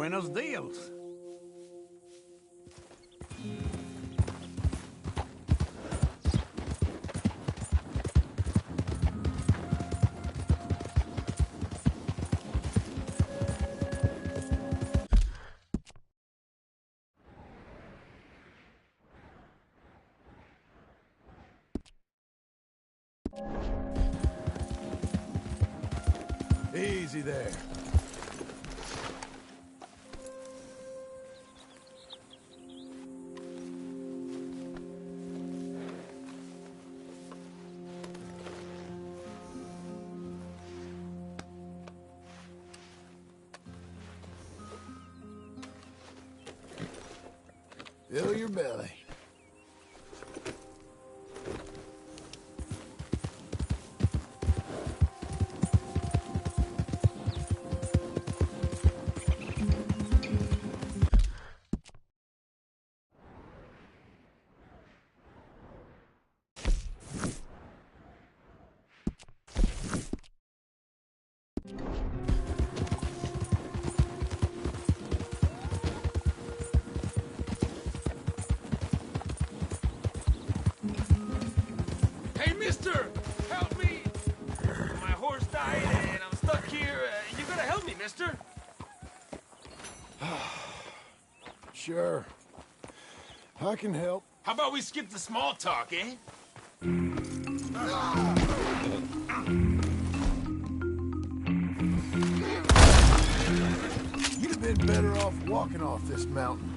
Buenos dias. Easy there. Fill your belly. Hey, mister! Help me! My horse died and I'm stuck here. You gotta help me, mister! Sure. I can help. How about we skip the small talk, eh? You'd have been better off walking off this mountain.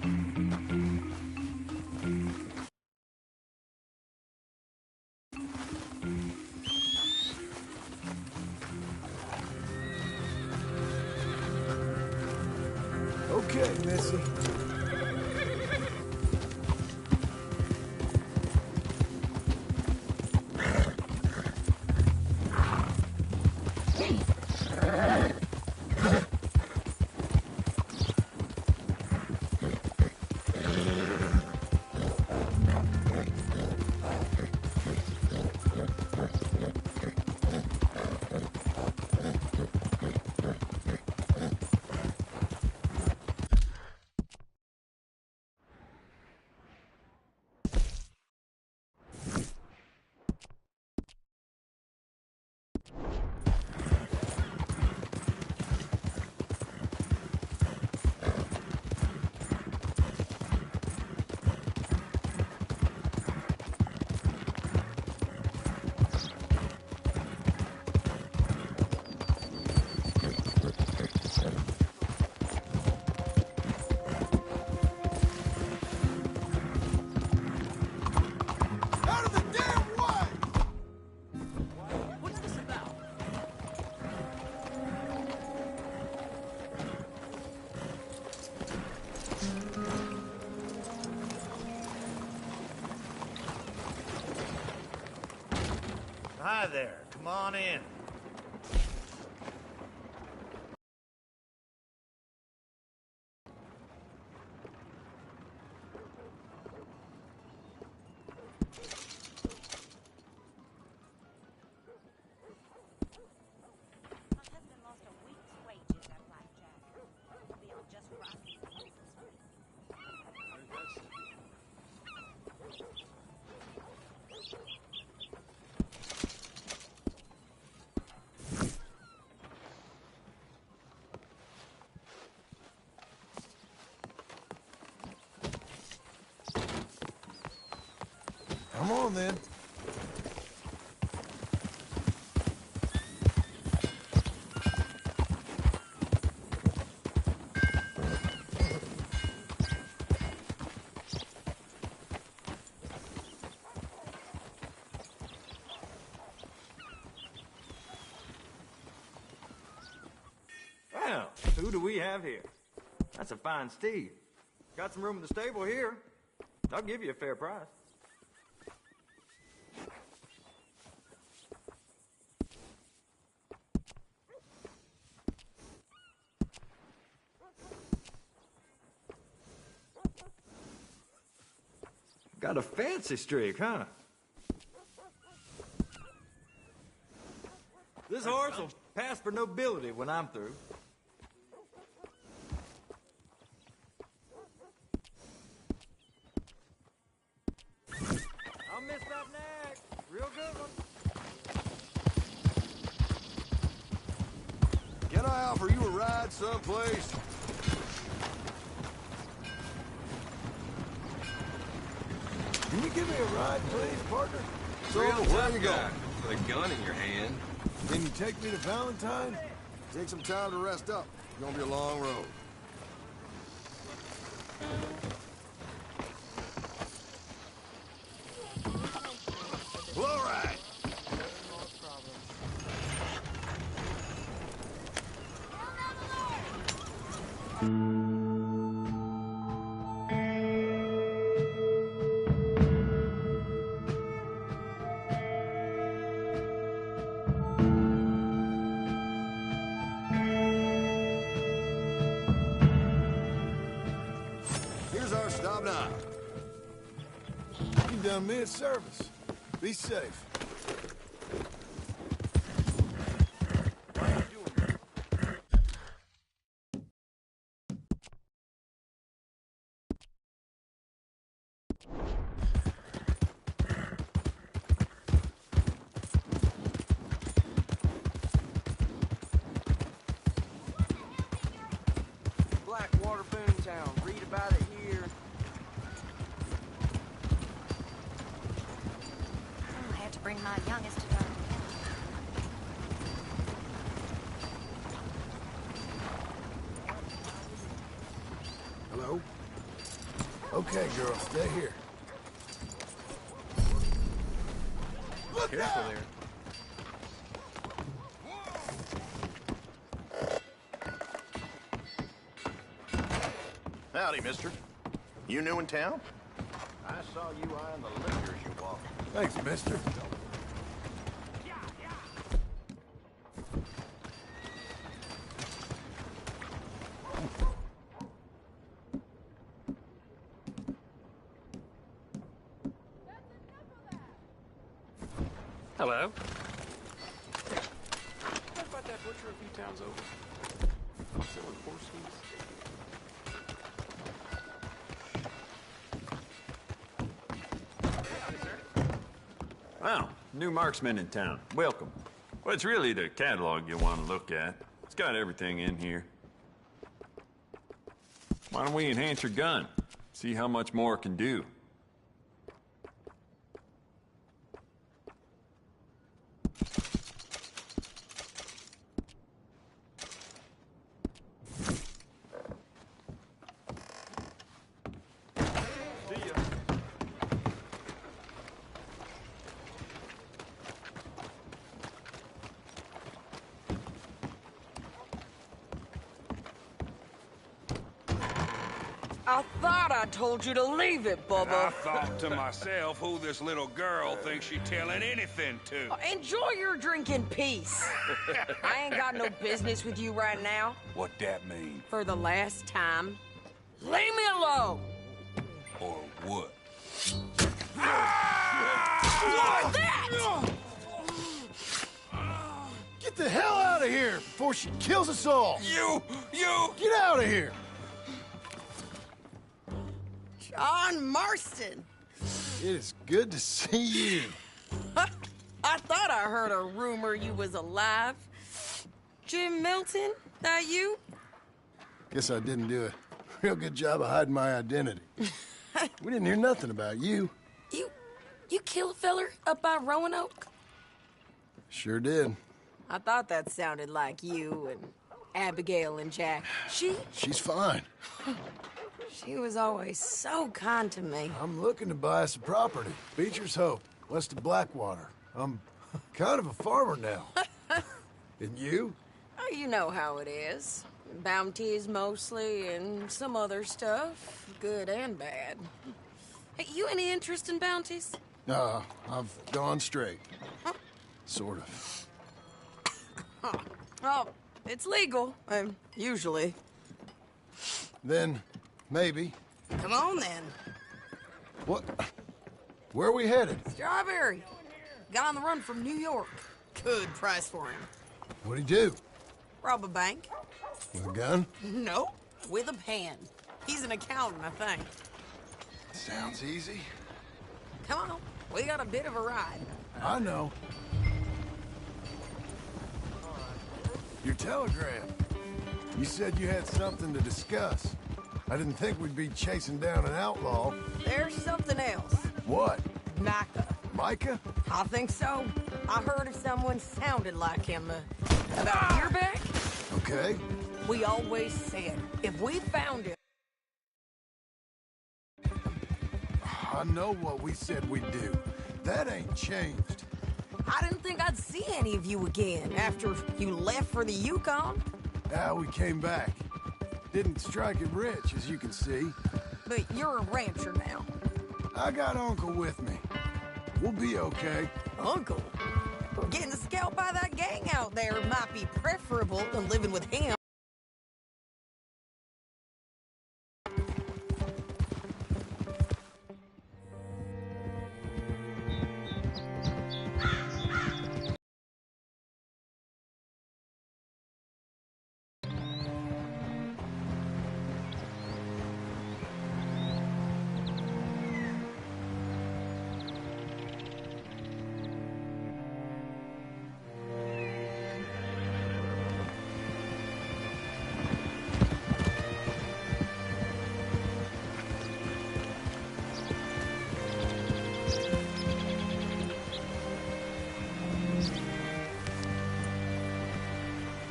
Okay, Missy. Out of the damn way! What's this about? Hi there. Come on in. My husband lost a week's wages at blackjack. We are just rotten for Christmas. Come on, then. Well, who do we have here? That's a fine steed. Got some room in the stable here. I'll give you a fair price. Got a fancy streak, huh? This horse will pass for nobility when I'm through. ride someplace? Can you give me a ride, please, partner? So, where you going? With a gun in your hand. Can you take me to Valentine? Take some time to rest up. It's gonna be a long road. All right. Here's our stop now. You done me a service. Be safe. Blackwater Boomtown. Read about it here. I have to bring my youngest to go. Hello? Okay, girl, stay here. Look Careful out! there. Howdy, mister. You new in town? I saw you eyeing the liquor as you walked. Thanks, mister. Hello. Heard about that butcher a few towns over. Selling horse meat. Wow, new marksman in town. Welcome. Well, it's really the catalog you want to look at. It's got everything in here. Why don't we enhance your gun? See how much more it can do. I thought I told you to leave it, I Bubba. thought to myself who this little girl thinks she telling anything to. Enjoy your drink in peace. I ain't got no business with you right now. What that mean? For the last time, leave me alone. Or what? What's that? Get the hell out of here before she kills us all! You! Get out of here! John Marston. It is good to see you. I thought I heard a rumor you was alive. Jim Milton, that you? Guess I didn't do a real good job of hiding my identity. We didn't hear nothing about you. You killed a feller up by Roanoke? Sure did. I thought that sounded like you and Abigail and Jack. She's fine. She was always so kind to me. I'm looking to buy us a property. Beecher's Hope, west of Blackwater. I'm kind of a farmer now. And you? Oh, you know how it is. Bounties mostly, and some other stuff, good and bad. Hey, you any interest in bounties? I've gone straight. Sort of. Oh, it's legal, usually. Then, maybe. Come on, then. What? Where are we headed? Strawberry. Got on the run from New York. Good price for him. What'd he do? Rob a bank? With a gun? No, with a pen. He's an accountant, I think. Sounds easy. Come on, we got a bit of a ride. I know. Your telegram. You said you had something to discuss. I didn't think we'd be chasing down an outlaw. There's something else. What? Micah. Micah? I think so. I heard of someone sounded like him about a year back. Okay. We always said, if we found him... I know what we said we'd do. That ain't changed. I didn't think I'd see any of you again after you left for the Yukon. Now we came back. Didn't strike it rich, as you can see. But you're a rancher now. I got Uncle with me. We'll be okay. Uncle? Getting scalped by that gang out there might be preferable than living with him.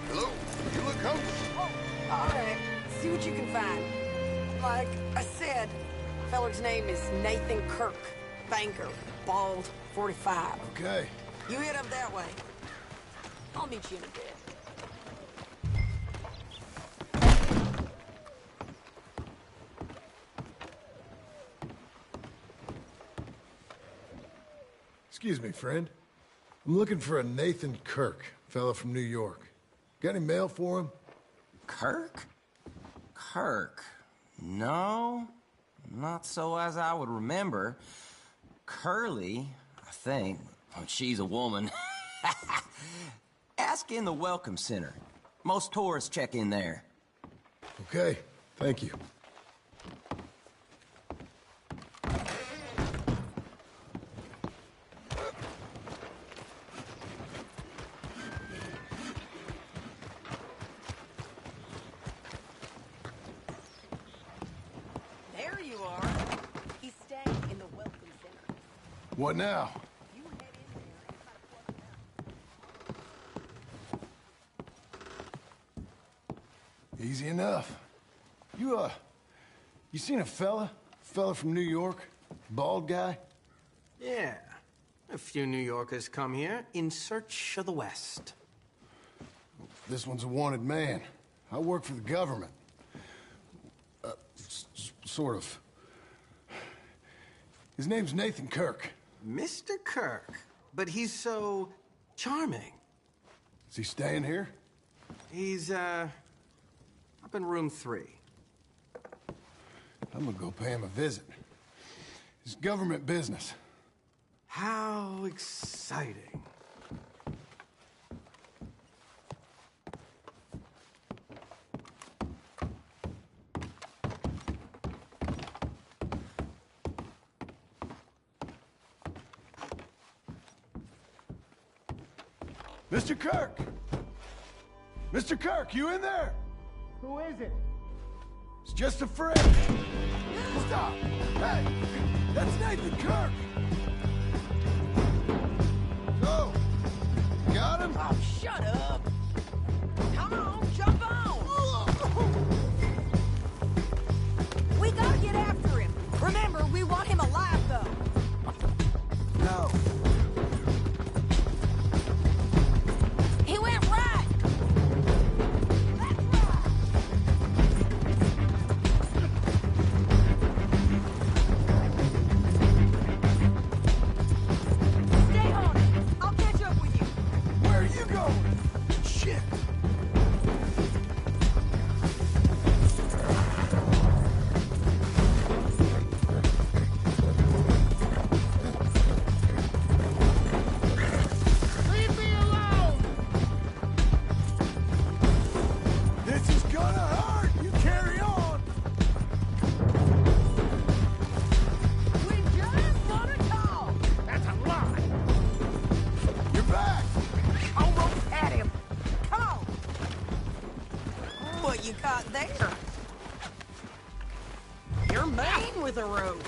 Hello? You look hungry. All right, see what you can find. Like I said, feller's name is Nathan Kirk. Banker, bald, 45. Okay. You head up that way. I'll meet you in a bit. Excuse me, friend. I'm looking for a Nathan Kirk, fella from New York. Got any mail for him? Kirk? Kirk? No, not so as I would remember. Curly, I think. Oh, she's a woman. Ask in the Welcome Center. Most tourists check in there. Okay, thank you. There you are. He's staying in the Welcome Center. What now? You head in there and try to plug it out. Easy enough. You seen a fella? Fella from New York? Bald guy? Yeah. A few New Yorkers come here in search of the West. This one's a wanted man. I work for the government. Sort of. His name's Nathan Kirk. Mr. Kirk? But he's so charming. Is he staying here? He's, up in room 3. I'm gonna go pay him a visit. It's government business. How exciting. Mr. Kirk! Mr. Kirk, you in there? Who is it? It's just a friend. Stop! Hey! That's Nathan Kirk! So, got him? Oh, shut up! Come on, jump on! We gotta get after him. Remember, we want him alive, though. No. He went right! That's right! with a rope.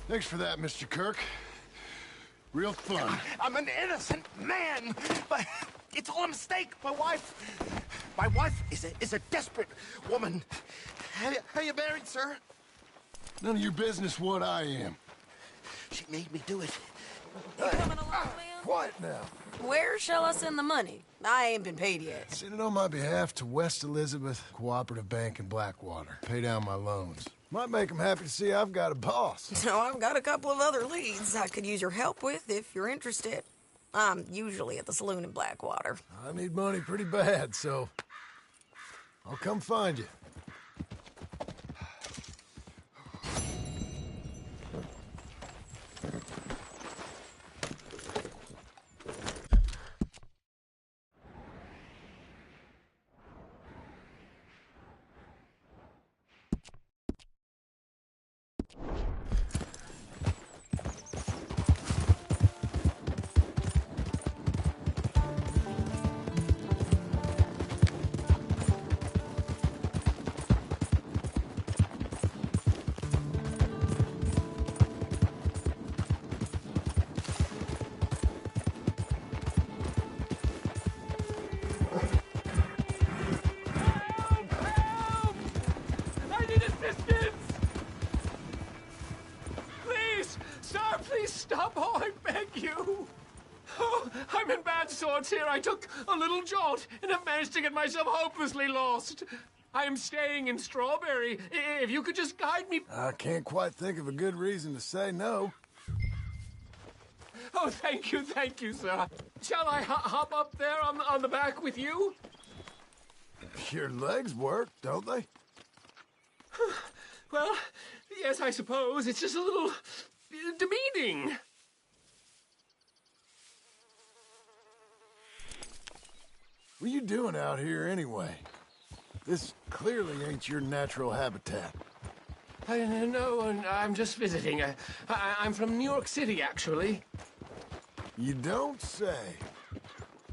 Thanks for that, Mr. Kirk. Real fun. I'm an innocent man, but it's all a mistake. My wife is a desperate woman. Are you married, sir? None of your business what I am. She made me do it. You coming along, Lem? Quiet now. Where shall I send the money? I ain't been paid yet. Send it on my behalf to West Elizabeth Cooperative Bank in Blackwater. Pay down my loans. Might make them happy to see I've got a boss. So I've got a couple of other leads I could use your help with if you're interested. I'm usually at the saloon in Blackwater. I need money pretty bad, so I'll come find you. I need assistance! Please! Sir, please stop! Oh, I beg you! Oh, I'm in bad sorts here. I took a little jaunt and have managed to get myself hopelessly lost. I am staying in Strawberry. If you could just guide me... I can't quite think of a good reason to say no. Oh, thank you, sir. Shall I hop up there on the back with you? Your legs work, don't they? Well, yes, I suppose. It's just a little demeaning. What are you doing out here anyway? This clearly ain't your natural habitat. No, I'm just visiting. I'm from New York City, actually. You don't say.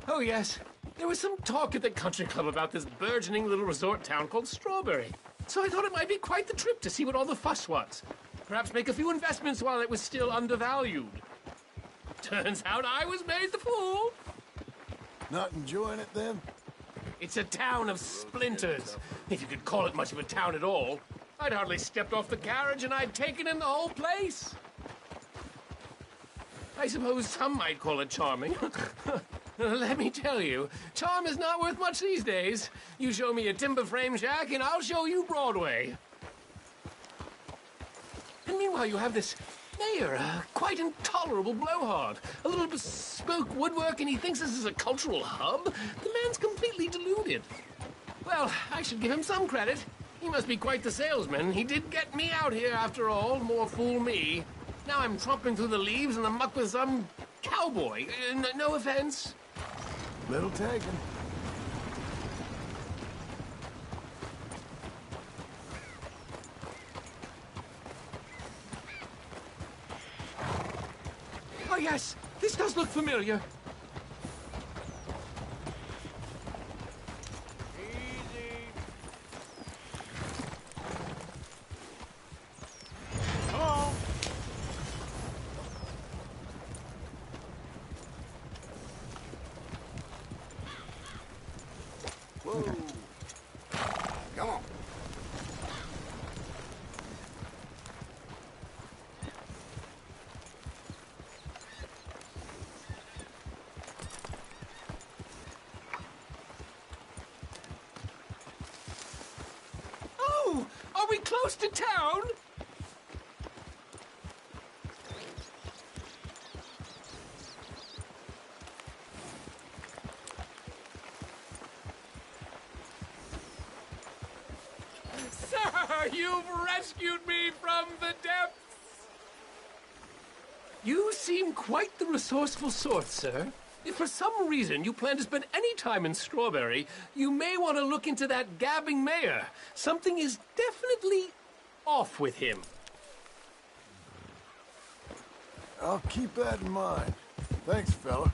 Oh, yes. There was some talk at the country club about this burgeoning little resort town called Strawberry. So I thought it might be quite the trip to see what all the fuss was. Perhaps make a few investments while it was still undervalued. Turns out I was made the fool. Not enjoying it, then? It's a town of splinters, if you could call it much of a town at all. I'd hardly stepped off the carriage and I'd taken in the whole place. I suppose some might call it charming. Let me tell you, charm is not worth much these days. You show me a timber frame shack and I'll show you Broadway. And meanwhile you have this mayor, a quite intolerable blowhard. A little bespoke woodwork and he thinks this is a cultural hub? The man's completely deluded. Well, I should give him some credit. He must be quite the salesman. He did get me out here after all, more fool me. Now I'm tromping through the leaves and the muck with some cowboy. No offense. Little taken. Oh, yes. This does look familiar. Come on. Oh, are we close to town? Sir, you've rescued me from the depths! You seem quite the resourceful sort, sir. If for some reason you plan to spend any time in Strawberry, you may want to look into that gabbing mayor. Something is definitely off with him. I'll keep that in mind. Thanks, fella.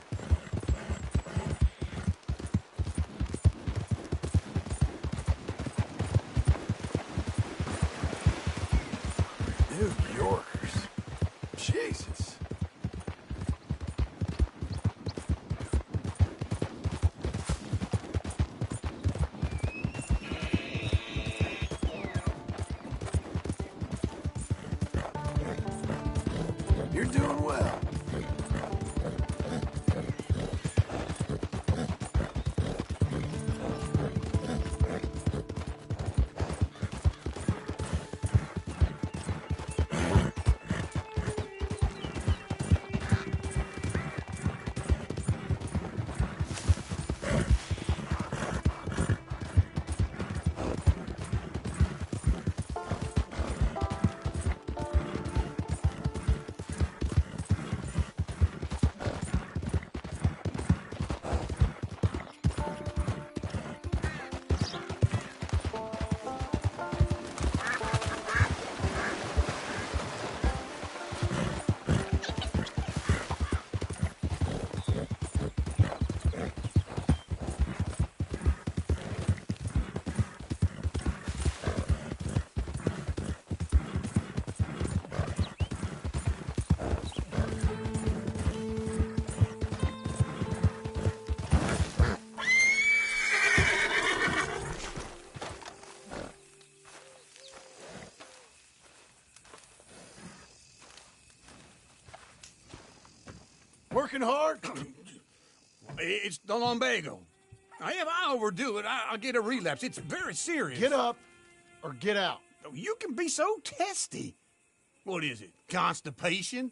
well. Working hard? It's the lumbago. If I overdo it, I'll get a relapse. It's very serious. Get up or get out. You can be so testy. What is it, constipation?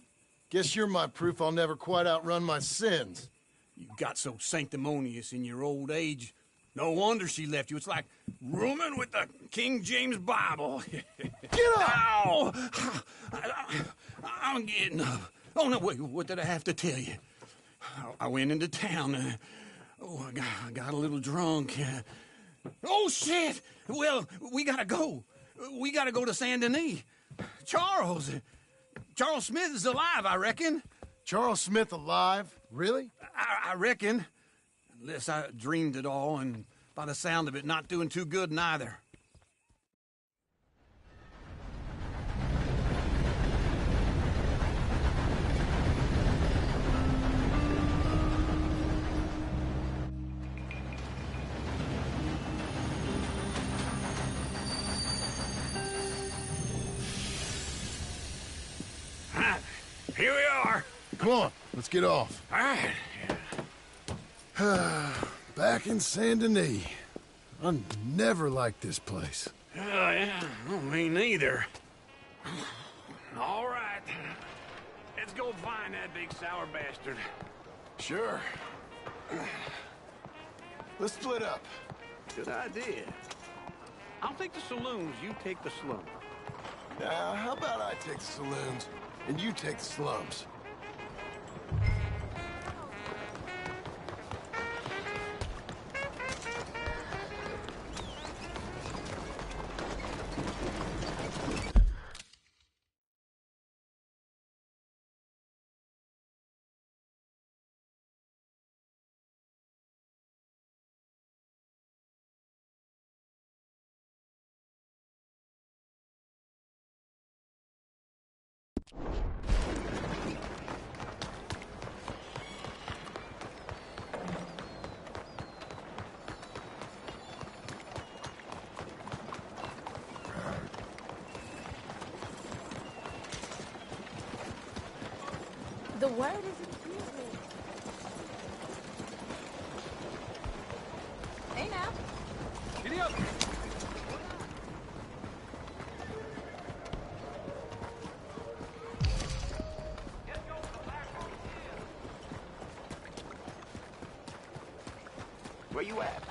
Guess you're my proof I'll never quite outrun my sins. You got so sanctimonious in your old age. No wonder she left you. It's like rooming with the King James Bible. Get up! Ow! I'm getting up. Oh, no, wait, what did I have to tell you? I went into town. I got a little drunk. Oh, shit! Well, we gotta go. We gotta go to Saint Denis. Charles Smith is alive, I reckon. Charles Smith alive? Really? I reckon. Unless I dreamed it all, and by the sound of it, not doing too good neither. Here we are. Come on, let's get off. All right. Back in Saint Denis. I never liked this place. Yeah, well, me neither. All right. Let's go find that big sour bastard. Sure. Let's split up. Good idea. I'll take the saloons, you take the slums. How about I take the saloons and you take the slums? The word is confusing. Hey now. Giddy up. Where you at?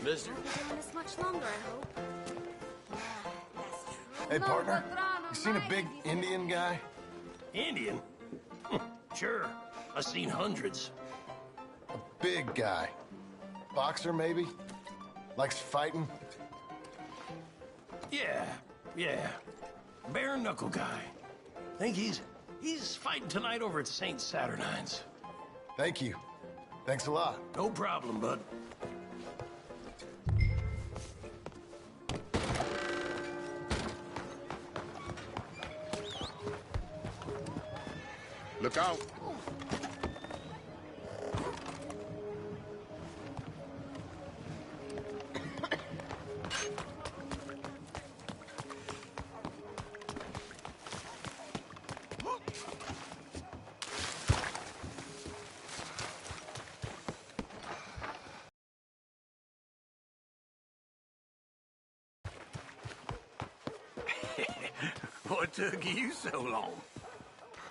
Mister? Won't be doing this much longer, I hope. Hey, partner, you seen a big Indian guy? Indian? Sure. I've seen hundreds. A big guy. Boxer, maybe? Likes fighting? Yeah. Bare knuckle guy. Think he's fighting tonight over at St. Saturnine's. Thank you. Thanks a lot. No problem, bud. Look out. what took you so long?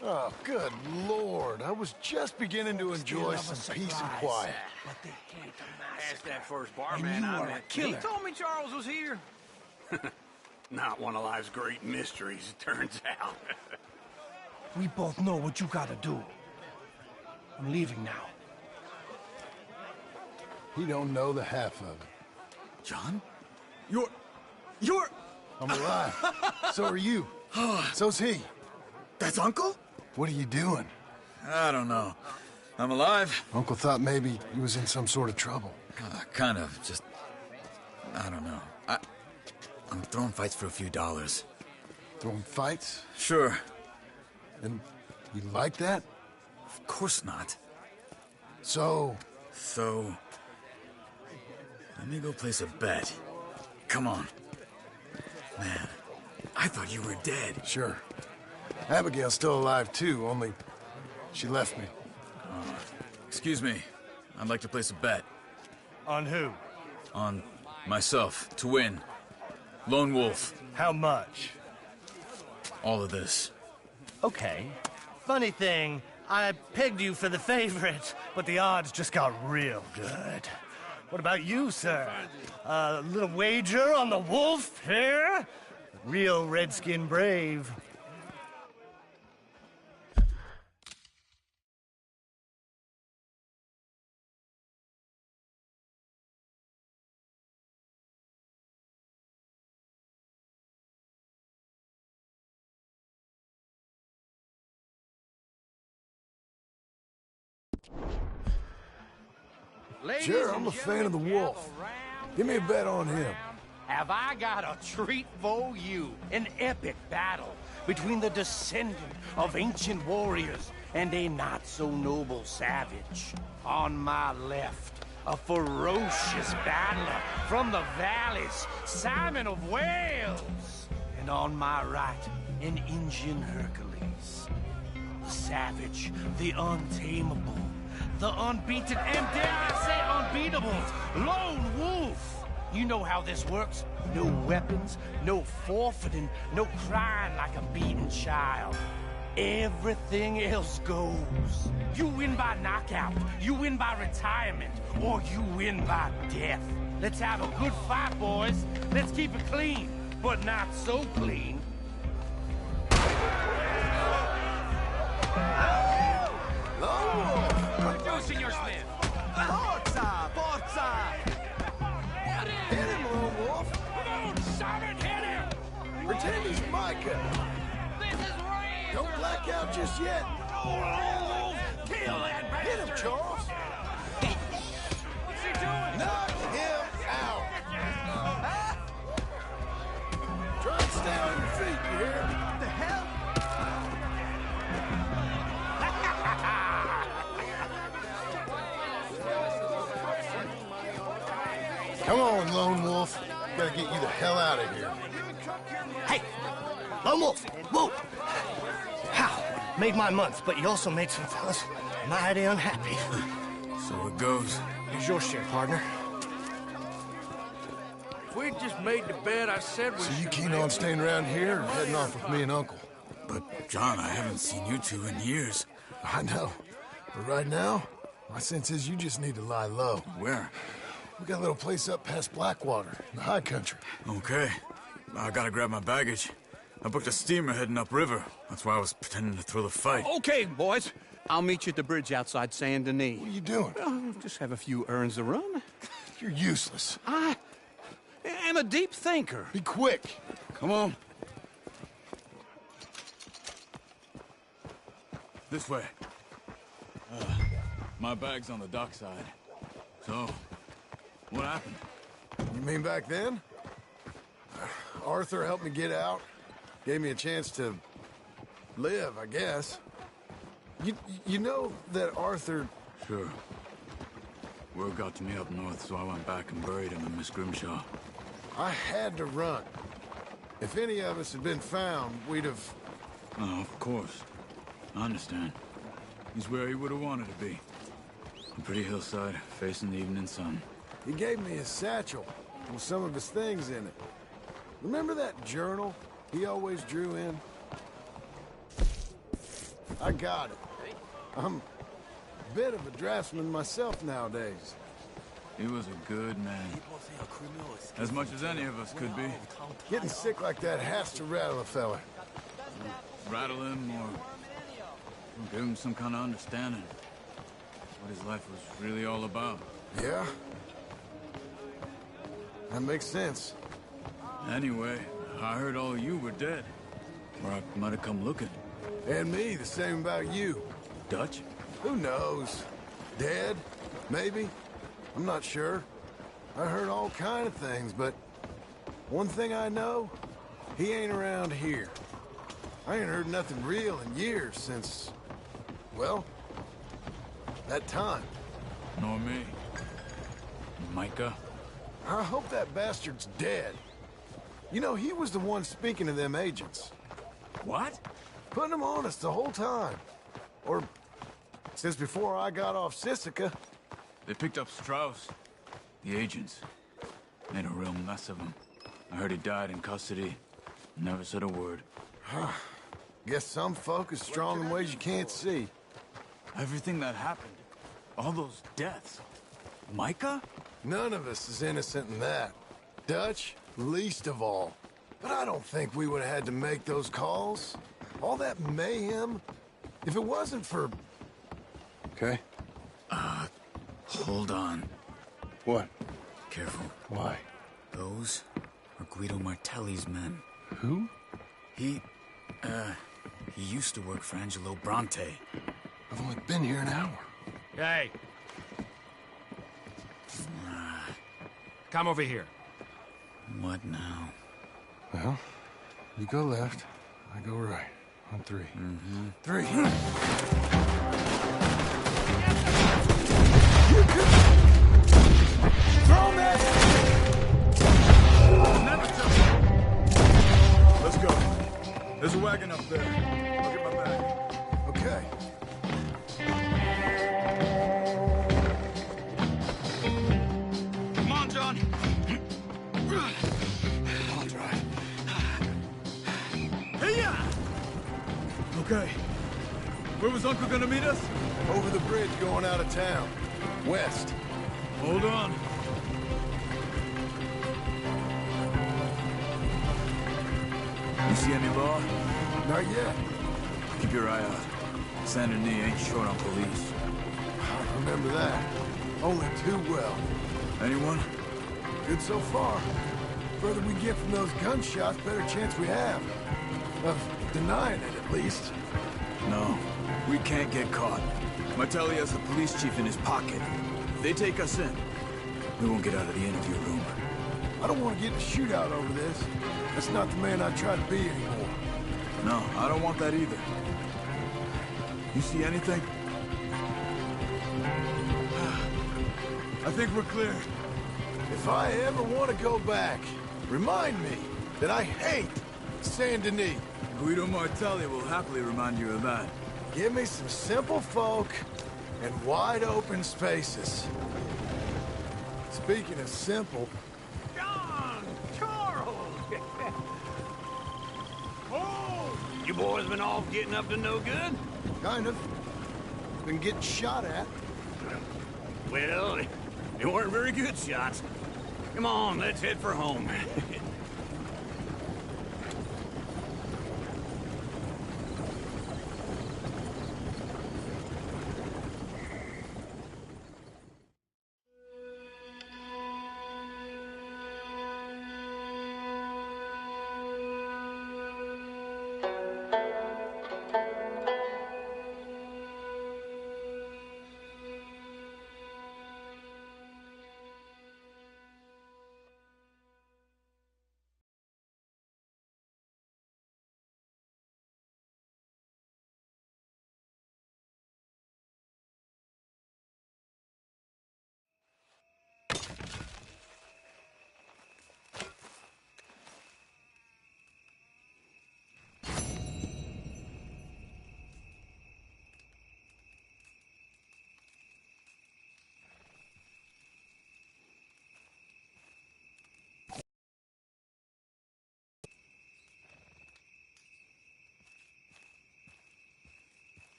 Oh, good Lord. I was just beginning to enjoy some peace and quiet. But they came to Ask that first And barman you I are met. a killer. He told me Charles was here. Not one of life's great mysteries, it turns out. We both know what you gotta do. I'm leaving now. He don't know the half of it. John? You're... I'm alive. So are you. So's he. That's Uncle? What are you doing? I don't know. I'm alive. Uncle thought maybe he was in some sort of trouble. Kind of. Just... I don't know. I'm throwing fights for a few dollars. Throwing fights? Sure. And you like that? Of course not. So... Let me go place a bet. Come on. Man, I thought you were dead. Sure. Abigail's still alive, too, only she left me. Excuse me. I'd like to place a bet. On who? On myself, to win. Lone Wolf. How much? All of this. Okay. Funny thing, I pegged you for the favorite, but the odds just got real good. What about you, sir? A little wager on the wolf here? Real redskin brave. Sure, I'm a fan of the wolf. Give me a bet on him. Have I got a treat for you? An epic battle between the descendant of ancient warriors and a not-so-noble savage. On my left, a ferocious battler from the valleys, Simon of Wales. And on my right, an Indian Hercules. The savage, the untamable, the unbeaten, and dare I say unbeatable, Lone Wolf. You know how this works. No weapons, no forfeiting, no crying like a beaten child. Everything else goes. You win by knockout, you win by retirement, or you win by death. Let's have a good fight, boys. Let's keep it clean, but not so clean. Lone Wolf! What do, Senor Smith? Forza! Forza! Hit him, Lone Wolf! Come on, Simon, hit him! Pretend he's Micah. This is real! Don't black out just yet. Kill that bastard! Hit him, Charles! What's he doing? Knock him out! Try and stay on your feet, you hear? What the hell? Come on, Lone Wolf. Gotta get you the hell out of here. Hey! Lone Wolf! Whoa! How? Made my month, but you also made some fellas mighty unhappy. So it goes. Here's your share, partner. If we'd just made the bet I said we So you should keen make- on staying around here or heading off with me and Uncle? But, John, I haven't seen you two in years. I know. But right now, my sense is you just need to lie low. Where? We got a little place up past Blackwater, in the high country. Okay. I gotta grab my baggage. I booked a steamer heading upriver. That's why I was pretending to throw the fight. Okay, boys. I'll meet you at the bridge outside Saint Denis. What are you doing? Just have a few errands to run. You're useless. I am a deep thinker. Be quick. Come on. This way. My bag's on the dockside. So, what happened? You mean back then? Arthur helped me get out. Gave me a chance to live, I guess. You know that Arthur... Sure. Word got to me up north, so I went back and buried him in Miss Grimshaw. I had to run. If any of us had been found, we'd have... Oh, of course. I understand. He's where he would have wanted to be. A pretty hillside, facing the evening sun. He gave me his satchel with some of his things in it. Remember that journal he always drew in? I got it. I'm a bit of a draftsman myself nowadays. He was a good man. As much as any of us could be. Getting sick like that has to rattle a fella. Rattle him or give him some kind of understanding. What his life was really all about. Yeah? That makes sense. Anyway, I heard all you were dead. Or I might have come looking. And me, the same about you. Dutch? Who knows? Dead? Maybe? I'm not sure. I heard all kind of things, but one thing I know, he ain't around here. I ain't heard nothing real in years since, well, that time. Nor me. Micah? I hope that bastard's dead. You know, he was the one speaking to them agents. What? Putting them on us the whole time. Or since before I got off Sisika. They picked up Strauss. The agents. Made a real mess of him. I heard he died in custody. Never said a word. Guess some folk is strong in ways you can't see. Everything that happened. All those deaths. Micah? None of us is innocent in that. Dutch, least of all. But I don't think we would have had to make those calls. All that mayhem. If it wasn't for... Okay. Hold on. What? Careful. Why? Those are Guido Martelli's men. Who? He used to work for Angelo Bronte. I've only been here an hour. Hey. Come over here. What now? Well, you go left, I go right. On three. Mm-hmm. 3. Throw me! Never touch. Let's go. There's a wagon up there. I'll get my bag. Okay. Come on, John. I'll drive. Hey-ya! Okay. Where was Uncle gonna meet us? Over the bridge going out of town. West. Hold on. You see any law? Not yet. Keep your eye out. Sander Knee ain't short on police. I remember that. Only too well. Anyone? Good so far. Further we get from those gunshots, better chance we have. Of denying it, at least. No. We can't get caught. Martelli has the police chief in his pocket. If they take us in, we won't get out of the interview room. I don't want to get in a shootout over this. That's not the man I try to be anymore. No, I don't want that either. You see anything? I think we're clear. If I ever want to go back, remind me that I hate Saint Denis. Guido Martelli will happily remind you of that. Give me some simple folk and wide open spaces. Speaking of simple... John! Charles! Oh! You boys been off getting up to no good? Kind of. Been getting shot at. Well, they weren't very good shots. Come on, let's head for home.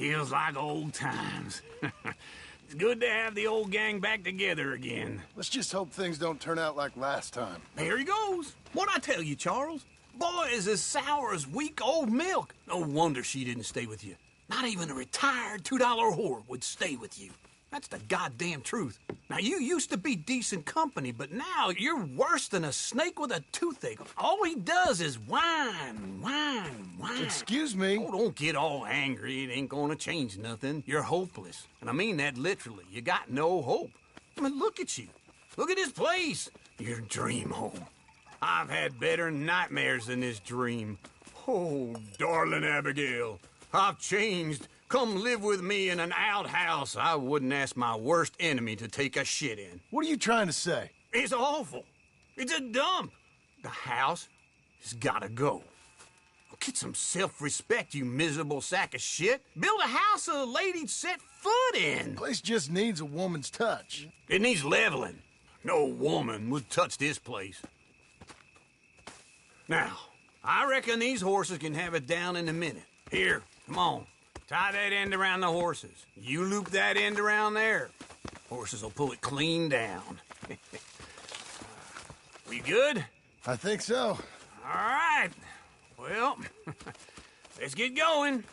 Feels like old times. It's good to have the old gang back together again. Let's just hope things don't turn out like last time. There he goes. What'd I tell you, Charles? Boy is as sour as week-old milk. No wonder she didn't stay with you. Not even a retired $2 whore would stay with you. That's the goddamn truth. Now, you used to be decent company, but now you're worse than a snake with a toothache. All he does is whine, whine, whine. Excuse me? Oh, don't get all angry. It ain't gonna change nothing. You're hopeless. And I mean that literally. You got no hope. I mean, look at you. Look at this place. Your dream home. I've had better nightmares than this dream. Oh, darling Abigail, I've changed. Come live with me in an outhouse I wouldn't ask my worst enemy to take a shit in. What are you trying to say? It's awful. It's a dump. The house has gotta go. Get some self-respect, you miserable sack of shit. Build a house a lady'd set foot in. The place just needs a woman's touch. It needs leveling. No woman would touch this place. Now, I reckon these horses can have it down in a minute. Here, come on. Tie that end around the horses. You loop that end around there. Horses will pull it clean down. We good? I think so. All right. Well, let's get going.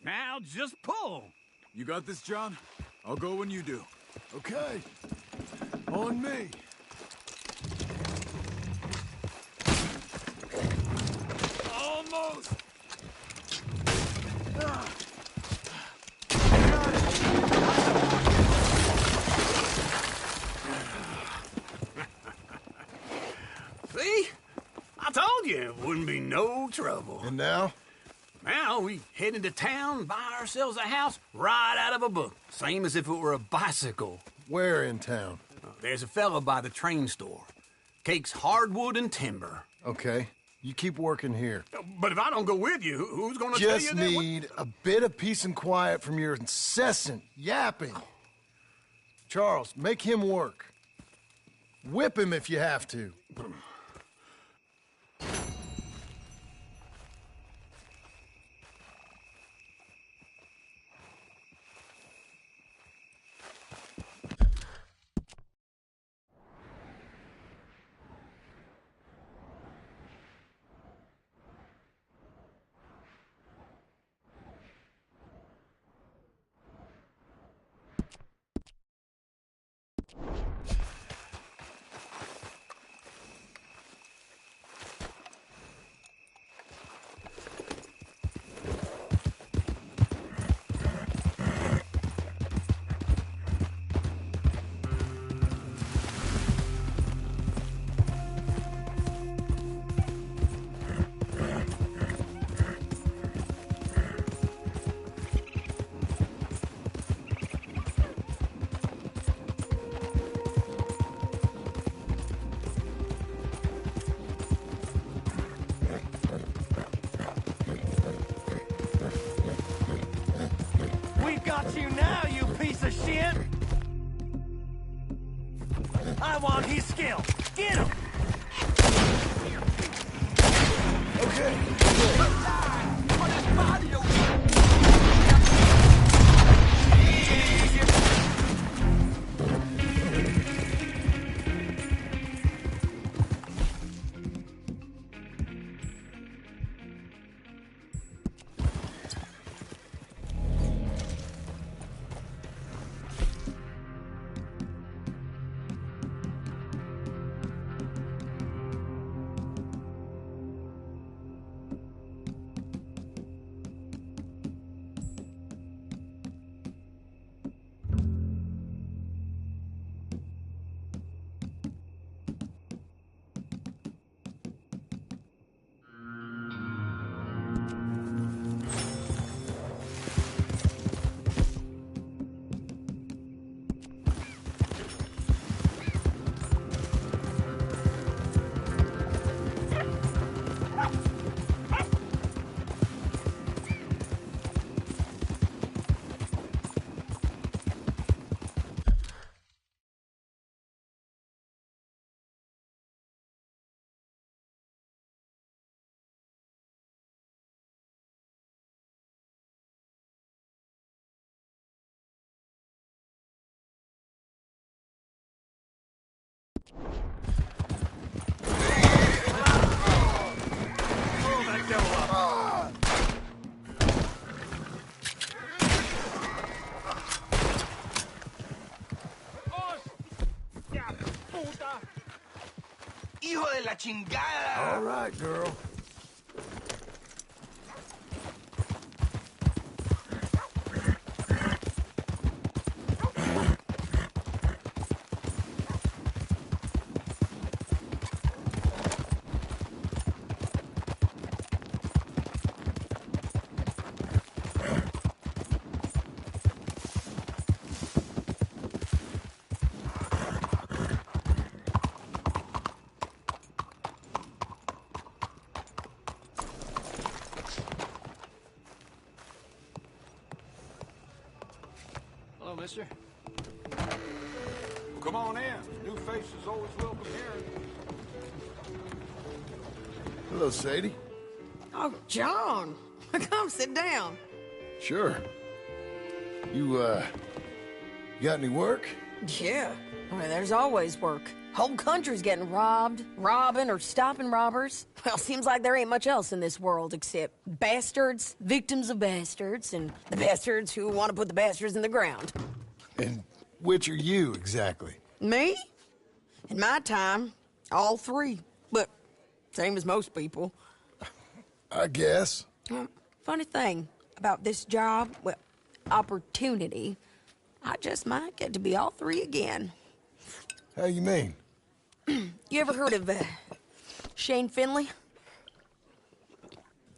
Now just pull. You got this, John? I'll go when you do. Okay. On me. Almost! See? I told you it wouldn't be no trouble. And now? Now we head into town, buy ourselves a house right out of a book. Same as if it were a bicycle. Where in town? There's a fella by the train store. Cakes hardwood and timber. Okay. You keep working here. But if I don't go with you, who's gonna tell you Just that? need a bit of peace and quiet from your incessant yapping. Charles, make him work. Whip him if you have to. Got you now, you piece of shit! I want his skill. Get him! Okay. ¡Hijo de la chingada! All right, girl. Hello, mister. Come on in. New faces always welcome here. Hello, Sadie. Oh, John. Come sit down. Sure. You got any work? Yeah. I mean, there's always work. Whole country's getting robbed, robbing, or stopping robbers. Well, seems like there ain't much else in this world except bastards, victims of bastards, and the bastards who want to put the bastards in the ground. And which are you, exactly? Me? In my time, all three. But same as most people. I guess. Funny thing about this job, well, opportunity, I just might get to be all three again. How you mean? You ever heard of Shane Finley?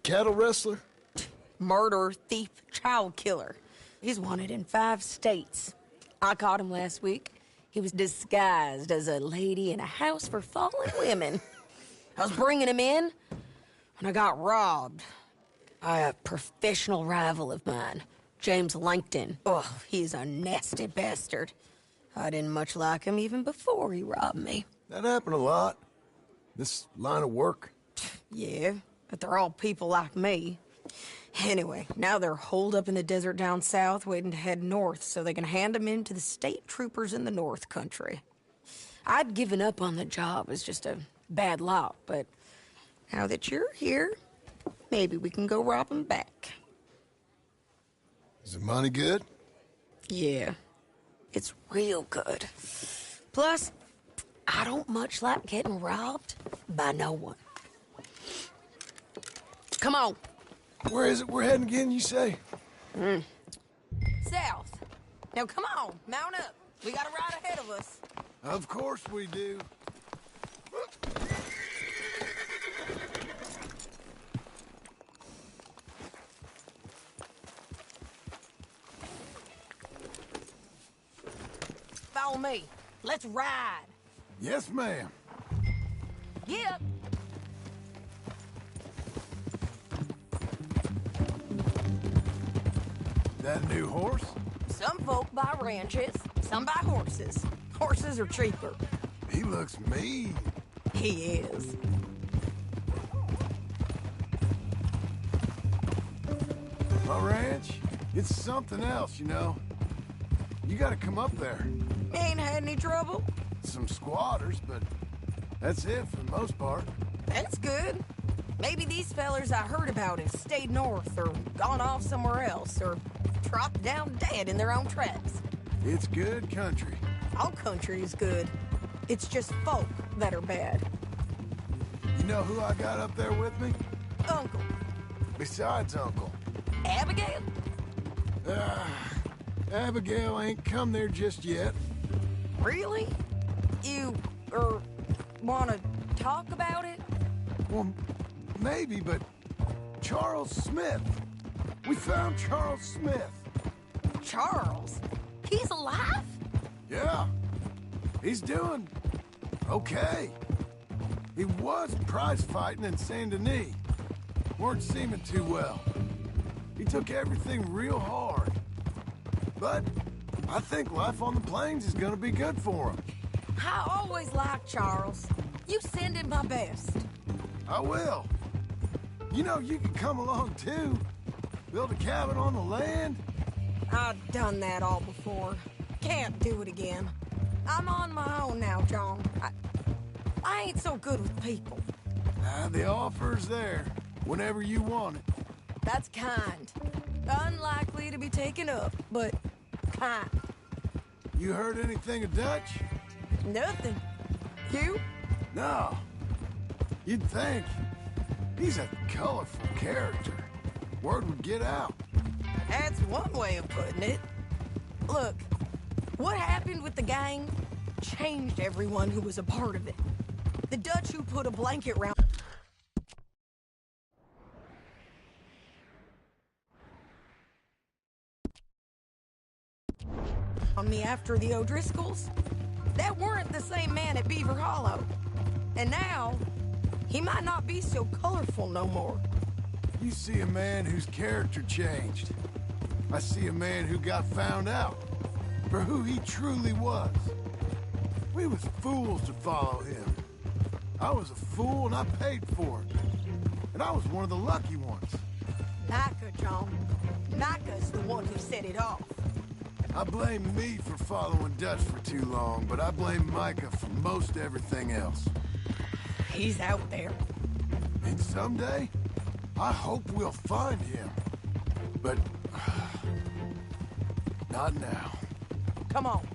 Cattle wrestler? Murderer, thief, child killer. He's wanted in 5 states. I caught him last week. He was disguised as a lady in a house for fallen women. I was bringing him in, and I got robbed by a professional rival of mine, James Langton. Oh, he's a nasty bastard. I didn't much like him even before he robbed me. That happened a lot. This line of work. Yeah, but they're all people like me. Anyway, now they're holed up in the desert down south, waiting to head north so they can hand them in to the state troopers in the north country. I'd given up on the job as just a bad lot, but now that you're here, maybe we can go rob them back. Is the money good? Yeah, it's real good. Plus, I don't much like getting robbed by no one. Come on. Where is it we're heading again, you say? South. Now, come on, mount up. We got a ride ahead of us. Of course we do. Follow me. Let's ride. Yes, ma'am. Yep. That a new horse? Some folk buy ranches, some buy horses. Horses are cheaper. He looks mean. He is. My ranch, it's something else, you know. You gotta come up there. Ain't had any trouble? Some squatters, but that's it for the most part. That's good. Maybe these fellers I heard about have stayed north or gone off somewhere else or dropped down dead in their own tracks. It's good country. All country is good. It's just folk that are bad. You know who I got up there with me? Uncle. Besides Uncle. Abigail? Abigail ain't come there just yet. Really? You, wanna talk about it? Well, maybe, but Charles Smith. We found Charles Smith. Charles? He's alive? Yeah. He's doing okay. He was prize fighting in Saint Denis. Weren't seeming too well. He took everything real hard. But I think life on the plains is gonna be good for him. I always liked Charles. You send him my best. I will. You know, you can come along too. Build a cabin on the land. I've done that all before. Can't do it again. I'm on my own now, John. I ain't so good with people. The offer's there, whenever you want it. That's kind. Unlikely to be taken up, but kind. You heard anything of Dutch? Nothing. You? No. You'd think. He's a colorful character. Word would get out. That's one way of putting it. Look, what happened with the gang changed everyone who was a part of it. The Dutch who put a blanket round on me after the O'Driscolls, that weren't the same man at Beaver Hollow. And now, he might not be so colorful no more. You see a man whose character changed. I see a man who got found out for who he truly was. We was fools to follow him. I was a fool and I paid for it. And I was one of the lucky ones. Micah, John. Micah's the one who set it off. I blame me for following Dutch for too long, but I blame Micah for most everything else. He's out there. And someday, I hope we'll find him. But... not now. Come on.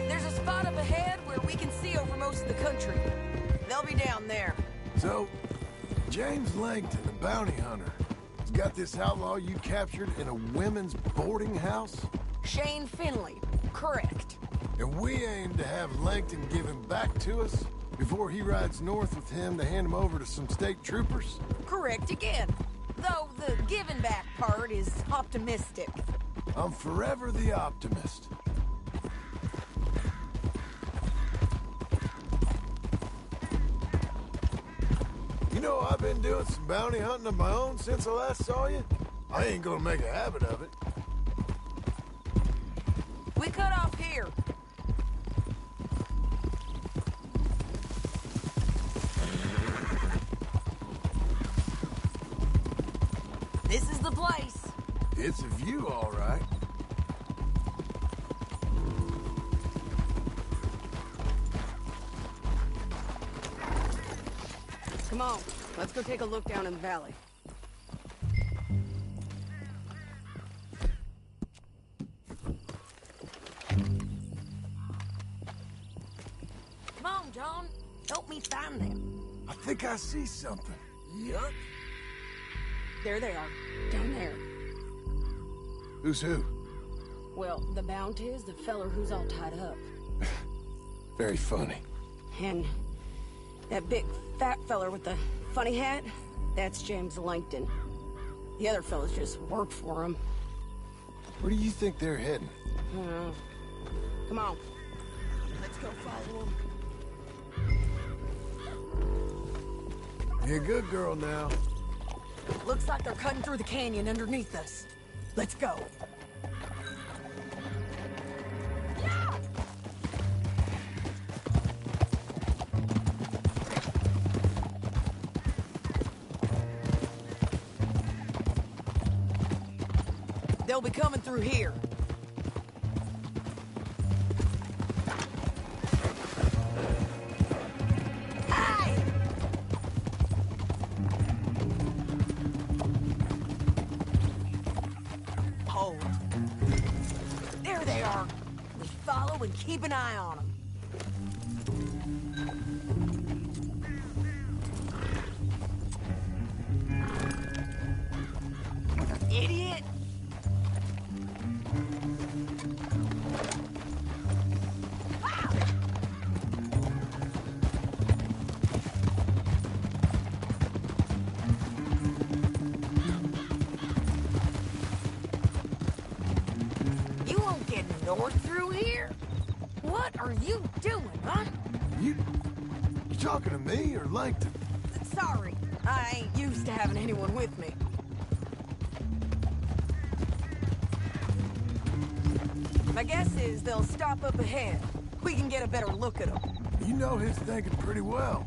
There's a spot up ahead where we can see over most of the country. They'll be down there. So, James Langton, the bounty hunter, has got this outlaw you captured in a women's boarding house? Shane Finley. Correct. And we aim to have Langton give him back to us before he rides north with him to hand him over to some state troopers? Correct again. Though the giving back part is optimistic. I'm forever the optimist. You know, I've been doing some bounty hunting of my own since I last saw you. I ain't gonna make a habit of it. We cut off here. This is the place. It's a view, all right. Come on, let's go take a look down in the valley. Come on, John. Help me find them. I think I see something. Yup. There they are, down there. Who's who? Well, the bounty is the feller who's all tied up. Very funny. And that big fat feller with the funny hat, that's James Langton. The other fellas just work for him. Where do you think they're heading? I don't know. Come on. Let's go follow them. You're a good girl now. Looks like they're cutting through the canyon underneath us. Let's go. They'll be coming through here. Hey! Hold. There they are. We follow and keep an eye on them. Idiot! You won't get north through here? What are you doing, huh? You talking to me or Langton? sorry. I ain't used to having anyone with me. My guess is they'll stop up ahead. We can get a better look at them. You know his thinking pretty well.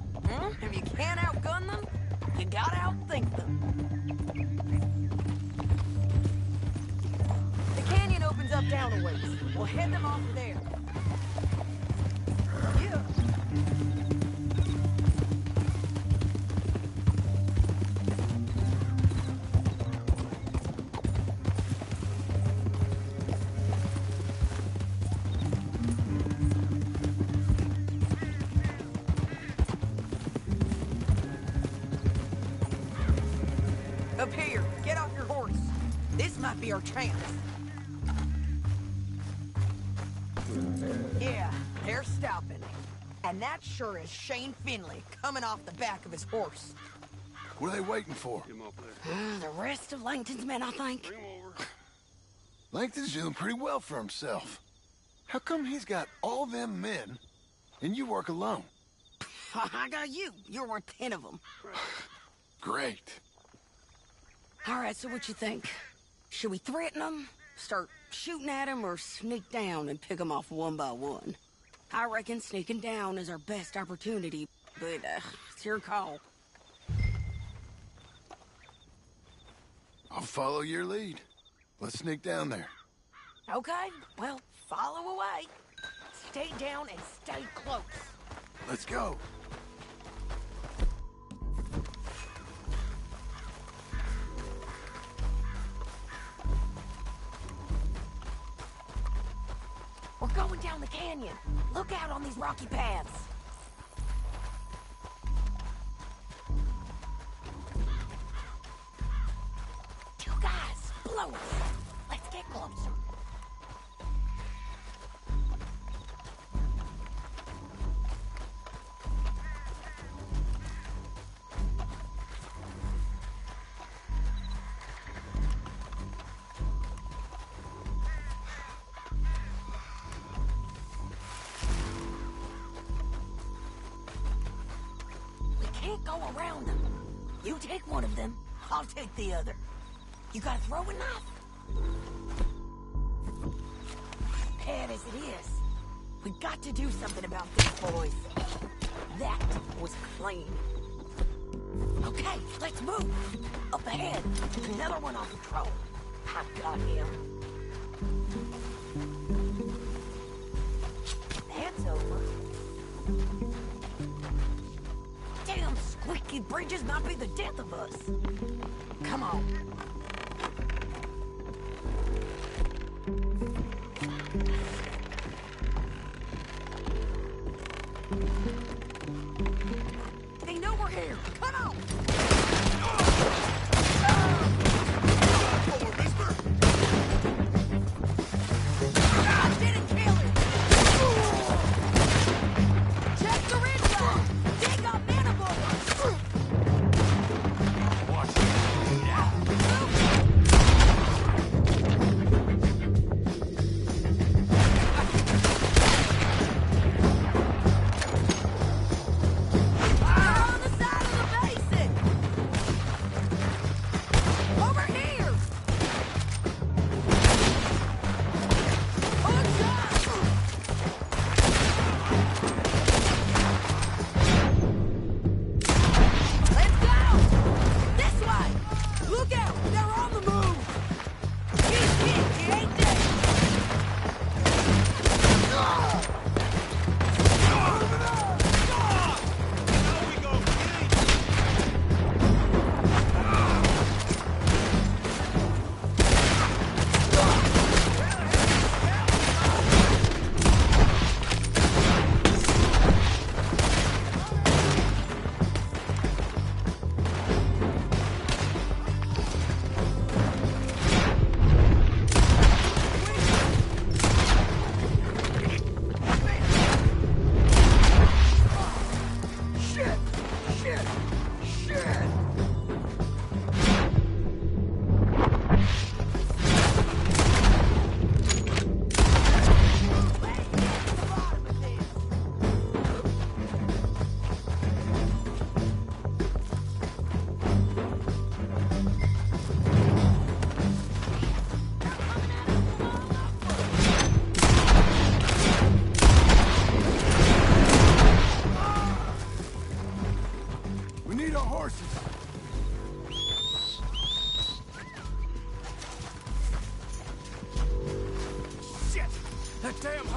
If you can't outgun them, you gotta outthink them. The canyon opens up down a ways. We'll head them off there. Yeah. Up here, get off your horse. This might be our chance. Yeah, they're stopping. And that sure is Shane Finley coming off the back of his horse. What are they waiting for? The rest of Langton's men, I think. Langton's doing pretty well for himself. How come he's got all them men, and you work alone? I got you. You're worth 10 of them. Great. All right, so what you think? Should we threaten them, start shooting at them, or sneak down and pick them off one by one? I reckon sneaking down is our best opportunity, but it's your call. I'll follow your lead. Let's sneak down there. Okay, well, follow away. Stay down and stay close. Let's go. We're going down the canyon. Look out on these rocky paths. Two guys, below us. Let's get closer. Go around them. You take one of them, I'll take the other. You got a throwing knife? Bad as it is, we got to do something about this, boys. That was clean. Okay, let's move. Up ahead, another one on patrol. I've got him. That's over. Damn squeaky bridges might be the death of us. Come on. They know we're here. Come on. I didn't kill him. Check the ridge line. They got man aboard. Watch it. Yeah.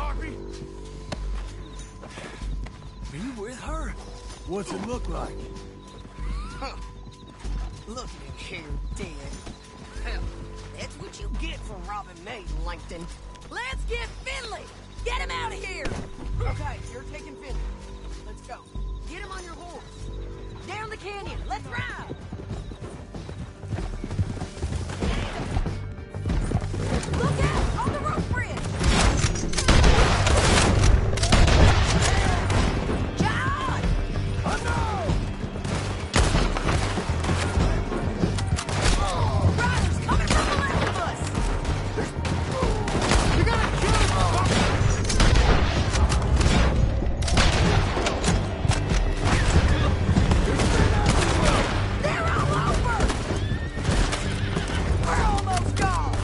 Harvey? Are you with her? What's it look like? Huh. Look at him here, dead. Hell, that's what you get for robbing me, Langton. Let's get Finley! Get him out of here! Okay, you're taking Finley. Let's go. Get him on your horse. Down the canyon. Let's ride! Look out! On the rope bridge! John! Oh, no! Riders coming from the left of us! You gotta kill him! They're all over! We're almost gone!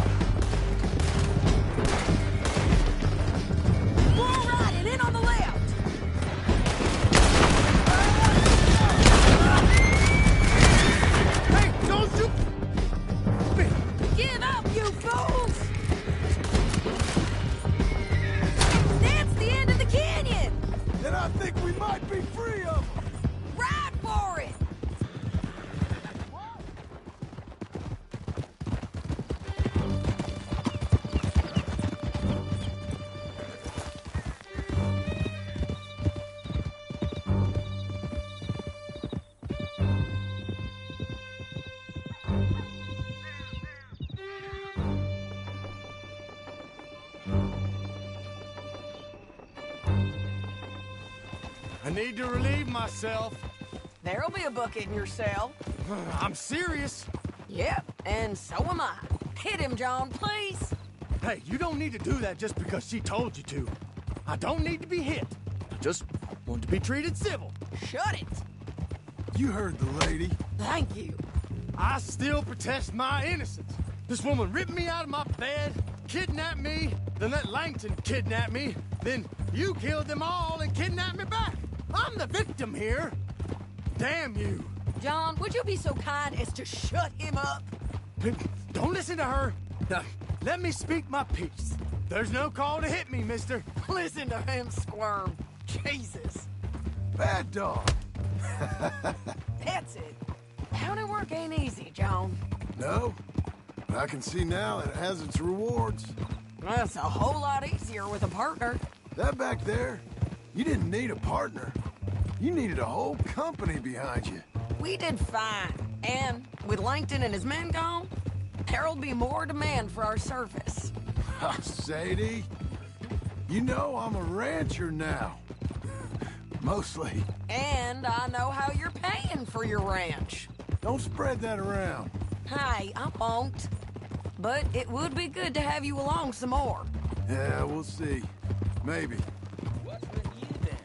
We're riding in on the left! Hey, don't you... Give up, you fools! That's the end of the canyon! Then I think we might be free of them. Ride for it! I need to relieve myself. There'll be a bucket in your cell. I'm serious. Yep, and so am I. Hit him, John, please. Hey, you don't need to do that just because she told you to. I don't need to be hit. I just want to be treated civil. Shut it. You heard the lady. Thank you. I still protest my innocence. This woman ripped me out of my bed, kidnapped me, then let Langton kidnap me, then you killed them all and kidnapped me back. I'm the victim here. Damn you. John, would you be so kind as to shut him up? Don't listen to her. Now, let me speak my piece. There's no call to hit me, mister. Listen to him squirm. Jesus. Bad dog. That's it. County work ain't easy, John. No, but I can see now that it has its rewards. That's a whole lot easier with a partner. That back there, you didn't need a partner. You needed a whole company behind you. We did fine. And with Langton and his men gone, there'll be more demand for our service. Sadie, you know I'm a rancher now. Mostly. And I know how you're paying for your ranch. Don't spread that around. Hey, I won't. But it would be good to have you along some more. Yeah, we'll see. Maybe. What's with you then?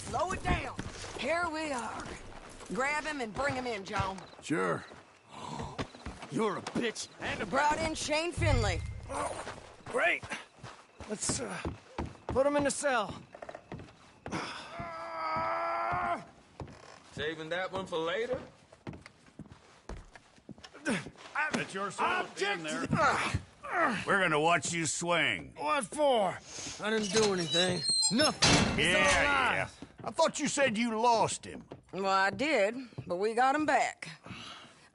Slow it down. Here we are. Grab him and bring him in, John. Sure. You're a bitch and a... Brought in Shane Finley. Oh, great. Let's put him in the cell. Saving that one for later? That's your sword in there. We're gonna watch you swing. What for? I didn't do anything. Nothing. He's yeah. I thought you said you lost him. Well, I did, but we got him back.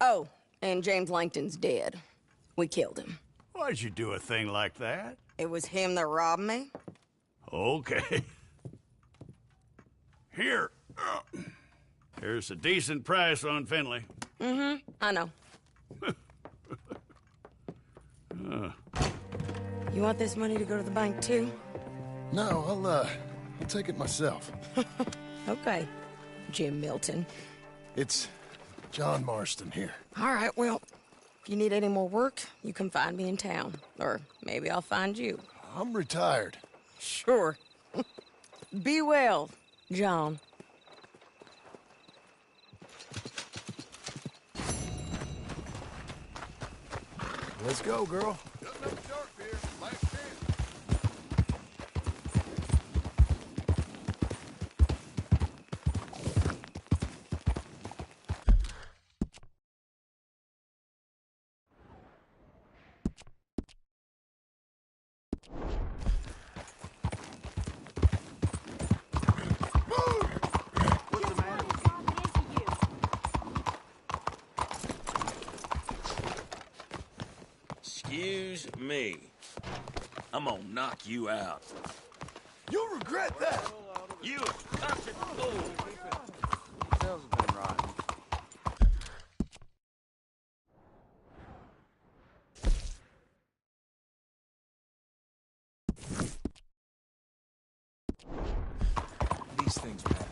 Oh, and James Langton's dead. We killed him. Why'd you do a thing like that? It was him that robbed me. Okay. Here. Here's a decent price on Finley. Mm-hmm, I know. You want this money to go to the bank, too? No, I'll take it myself. Okay, Jim Milton. It's John Marston here. All right, well, if you need any more work, you can find me in town. Or maybe I'll find you. I'm retired. Sure. Be well. John. Let's go, girl. Excuse me. I'm gonna knock you out. You'll regret that. You cussed fool! Sales have been rotten. These things pass.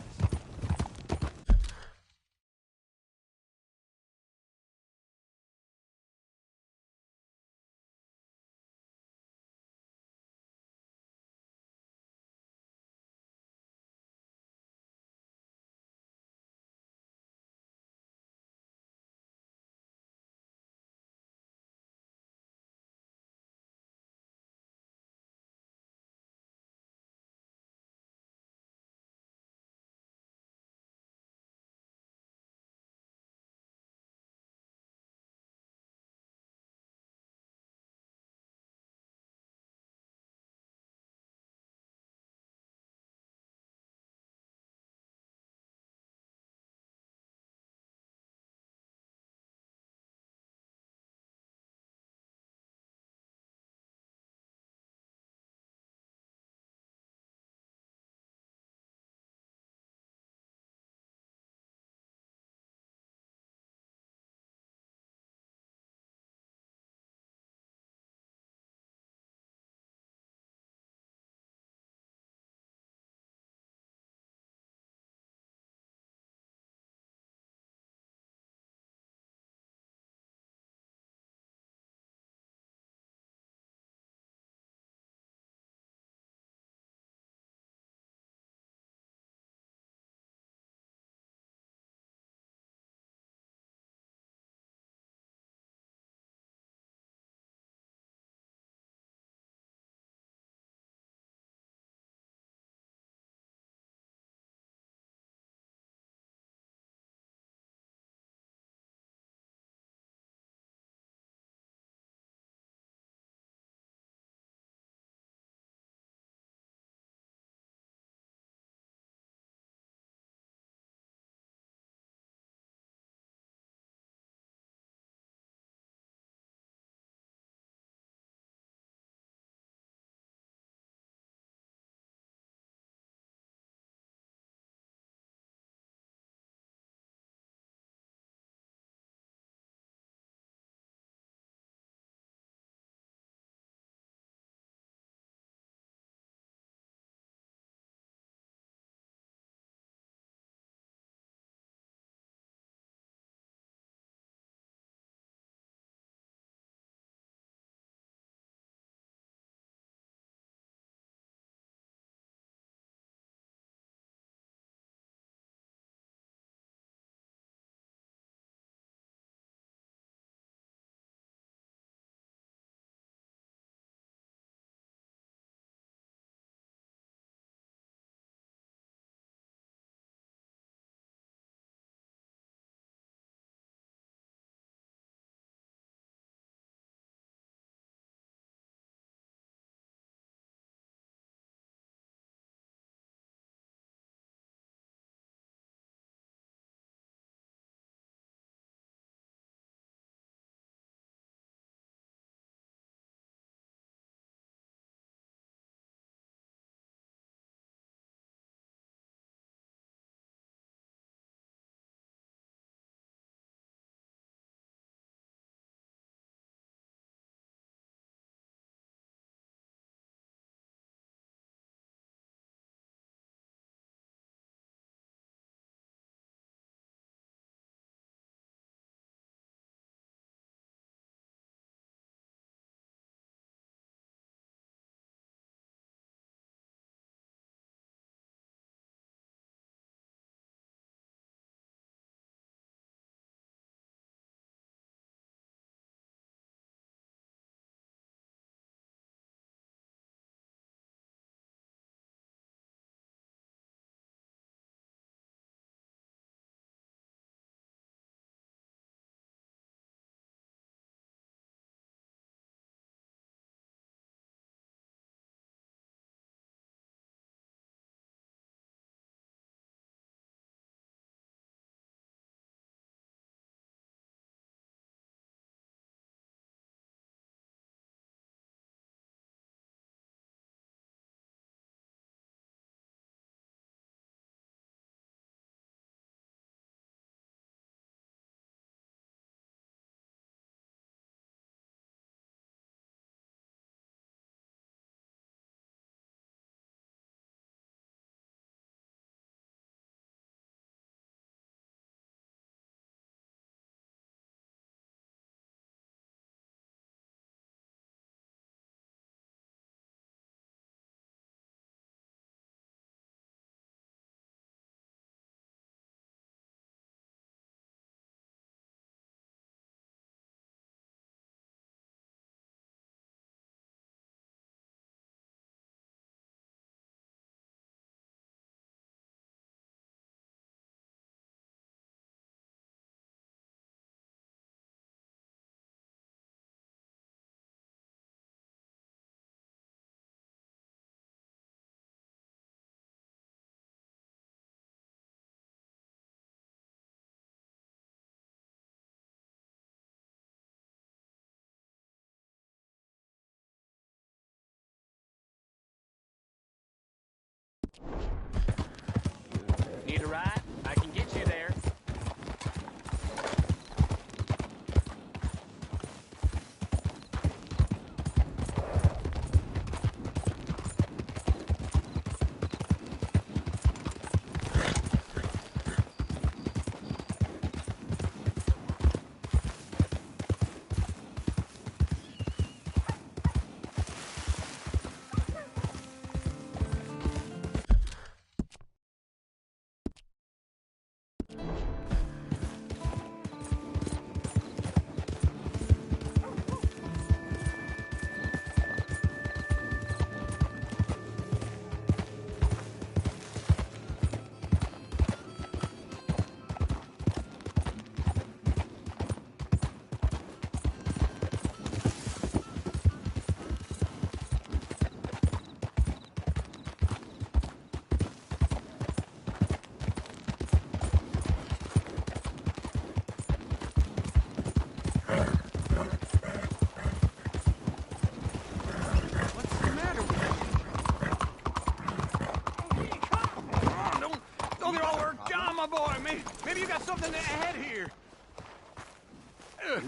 you got something to add here.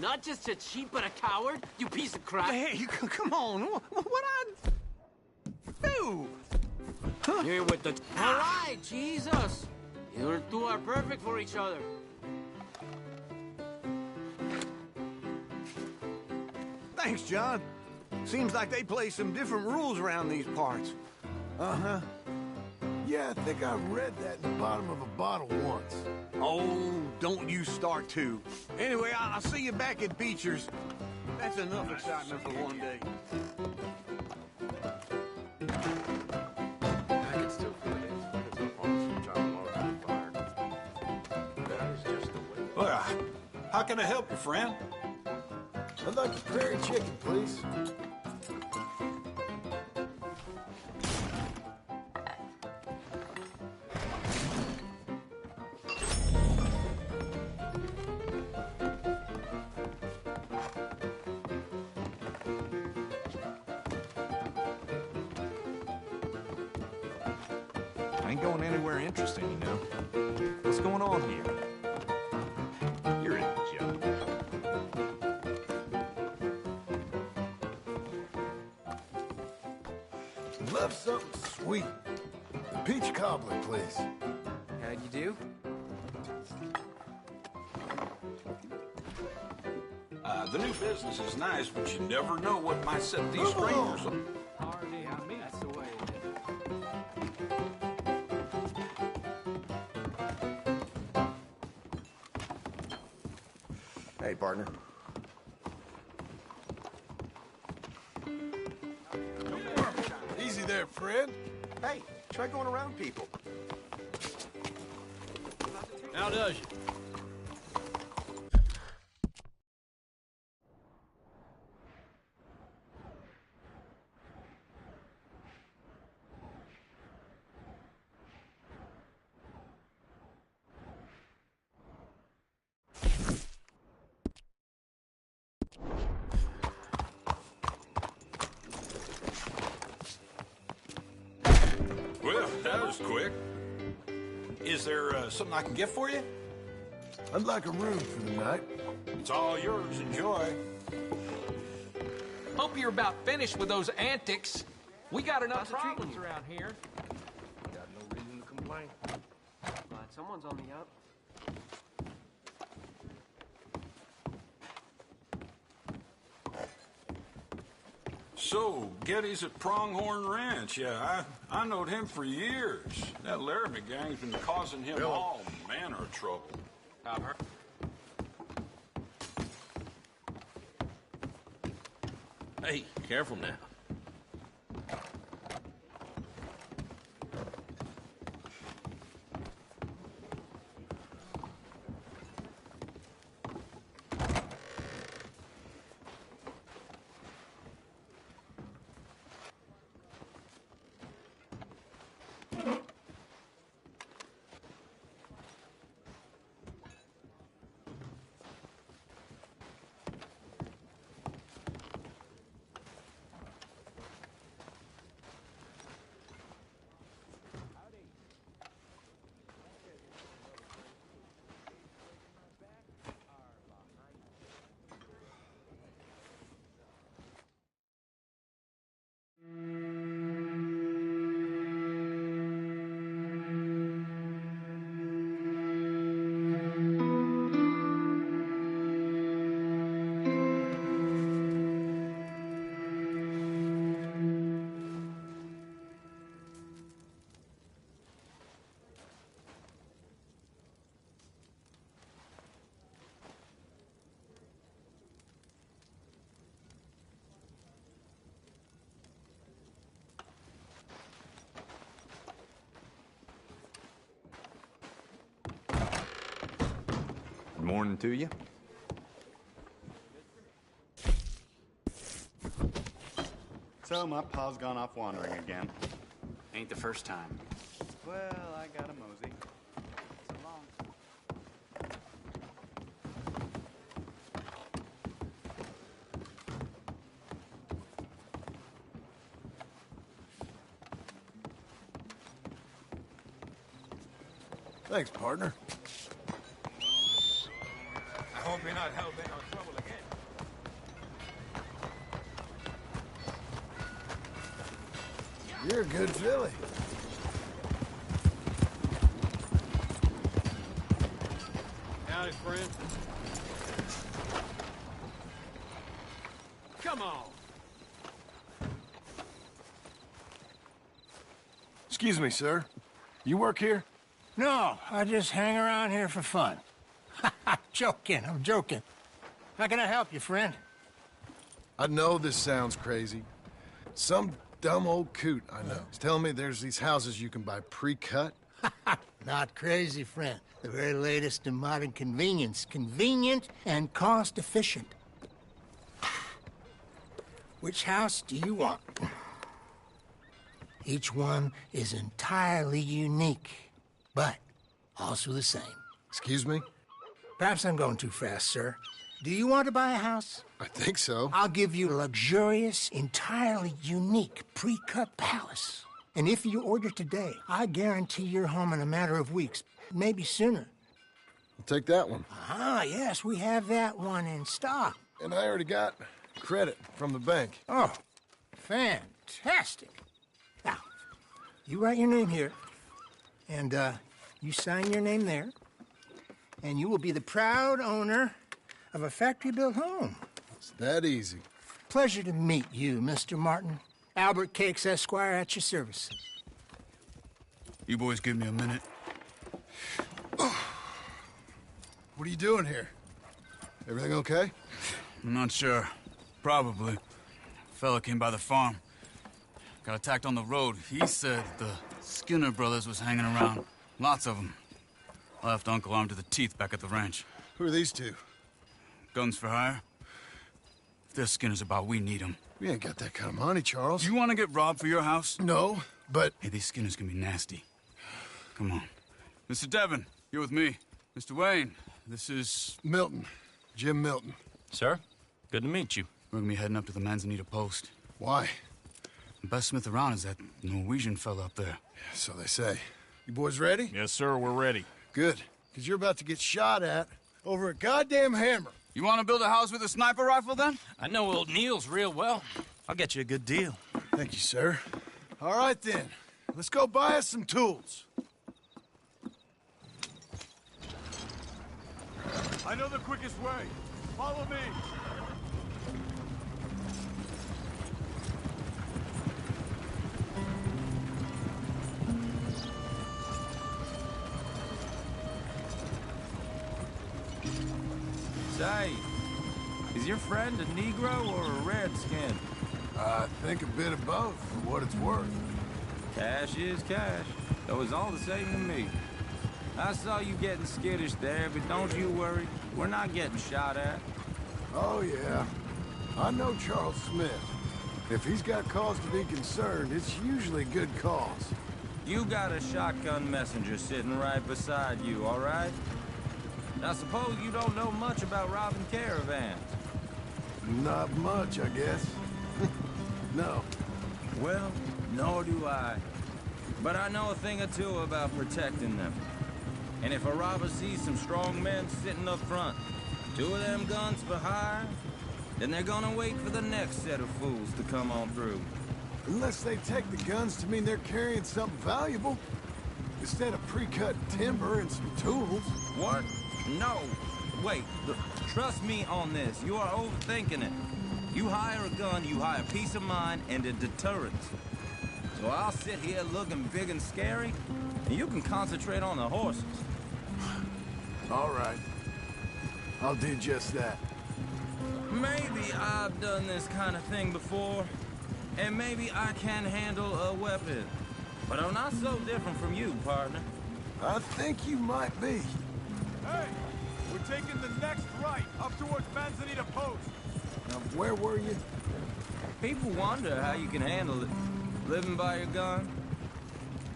Not just a cheat, but a coward, you piece of crap. Hey, come on. What I do? Here with the... All right, Jesus. You two are perfect for each other. Thanks, John. Seems like they play some different rules around these parts. Uh-huh. Yeah, I think I read that in the bottom of a bottle once. Oh, don't you start to. Anyway, I'll see you back at Beecher's. That's enough excitement for one day. I can still feel it. It's a false child logs on fire. That is just the way. Well, how can I help you, friend? I'd like a prairie chicken, please. Ain't going anywhere interesting, you know. What's going on here? You're in the job. Love something sweet. A peach cobbler, please. How'd you do? The new business is nice, but you never know what might set these strangers up. Hardly on me. That's the way it is. Hey, partner. Easy there, friend. Hey, try going around people. How does you? Well, that was quick. Is there something I can get for you? I'd like a room for the night. It's all yours. Enjoy. Hope you're about finished with those antics. We got enough problems around here. Got no reason to complain. Glad someone's on the up. So, Getty's at Pronghorn Ranch. Yeah, I knowed him for years. That Laramie gang's been causing him all manner of trouble. I've heard. Hey, careful now. Good morning to you. So my pa's gone off wandering again. Ain't the first time. Well, I got a mosey. So long. Thanks, partner. hope you're not hell-bent on trouble again. You're a good filly. Howdy, friend. Come on. Excuse me, sir. You work here? No, I just hang around here for fun. I'm joking. How can I help you, friend? I know this sounds crazy. Some dumb old coot I know is telling me there's these houses you can buy pre-cut. Not crazy, friend. The very latest in modern convenience. Convenient and cost-efficient. Which house do you want? Each one is entirely unique, but also the same. Excuse me? Perhaps I'm going too fast, sir. Do you want to buy a house? I think so. I'll give you a luxurious, entirely unique pre-cut palace. And if you order today, I guarantee you're home in a matter of weeks, maybe sooner. I'll take that one. Ah, yes, we have that one in stock. And I already got credit from the bank. Oh, fantastic. Now, you write your name here, and you sign your name there, and you will be the proud owner of a factory-built home. It's that easy. Pleasure to meet you, Mr. Martin. Albert Cakes, Esquire, at your service. You boys give me a minute. What are you doing here? Everything okay? I'm not sure. Probably. Fella came by the farm. Got attacked on the road. He said the Skinner brothers was hanging around. Lots of them. I left Uncle armed to the teeth back at the ranch. Who are these two? Guns for hire. If there's Skinner's about, we need them. We ain't got that kind of money, Charles. You want to get robbed for your house? No, but... Hey, these Skinners can be nasty. Come on. Mr. Devon, you're with me. Mr. Wayne, this is... Milton. Jim Milton. Sir, good to meet you. We're gonna be heading up to the Manzanita post. Why? The best smith around is that Norwegian fella up there. Yeah, so they say. You boys ready? Yes, sir, we're ready. Good, because you're about to get shot at over a goddamn hammer. You want to build a house with a sniper rifle, then? I know old Neil's real well. I'll get you a good deal. Thank you, sir. All right, then. Let's go buy us some tools. I know the quickest way. Follow me. Say, is your friend a Negro or a Redskin? I think a bit of both, for what it's worth. Cash is cash, though it's all the same to me. I saw you getting skittish there, but don't you worry. We're not getting shot at. Oh, yeah. I know Charles Smith. If he's got cause to be concerned, it's usually good cause. You got a shotgun messenger sitting right beside you, all right? I suppose you don't know much about robbing caravans. Not much, I guess. No. Well, nor do I. But I know a thing or two about protecting them. And if a robber sees some strong men sitting up front, 2 of them guns for hire, then they're gonna wait for the next set of fools to come on through. Unless they take the guns to mean they're carrying something valuable. Instead of pre-cut timber and some tools. What? No. Wait, look, trust me on this. You are overthinking it. You hire a gun, you hire peace of mind and a deterrence. So I'll sit here looking big and scary, and you can concentrate on the horses. All right. I'll do just that. Maybe I've done this kind of thing before, and maybe I can handle a weapon. But I'm not so different from you, partner. I think you might be. Hey, we're taking the next right up towards Manzanita Post. Now, where were you? People wonder how you can handle it, living by your gun.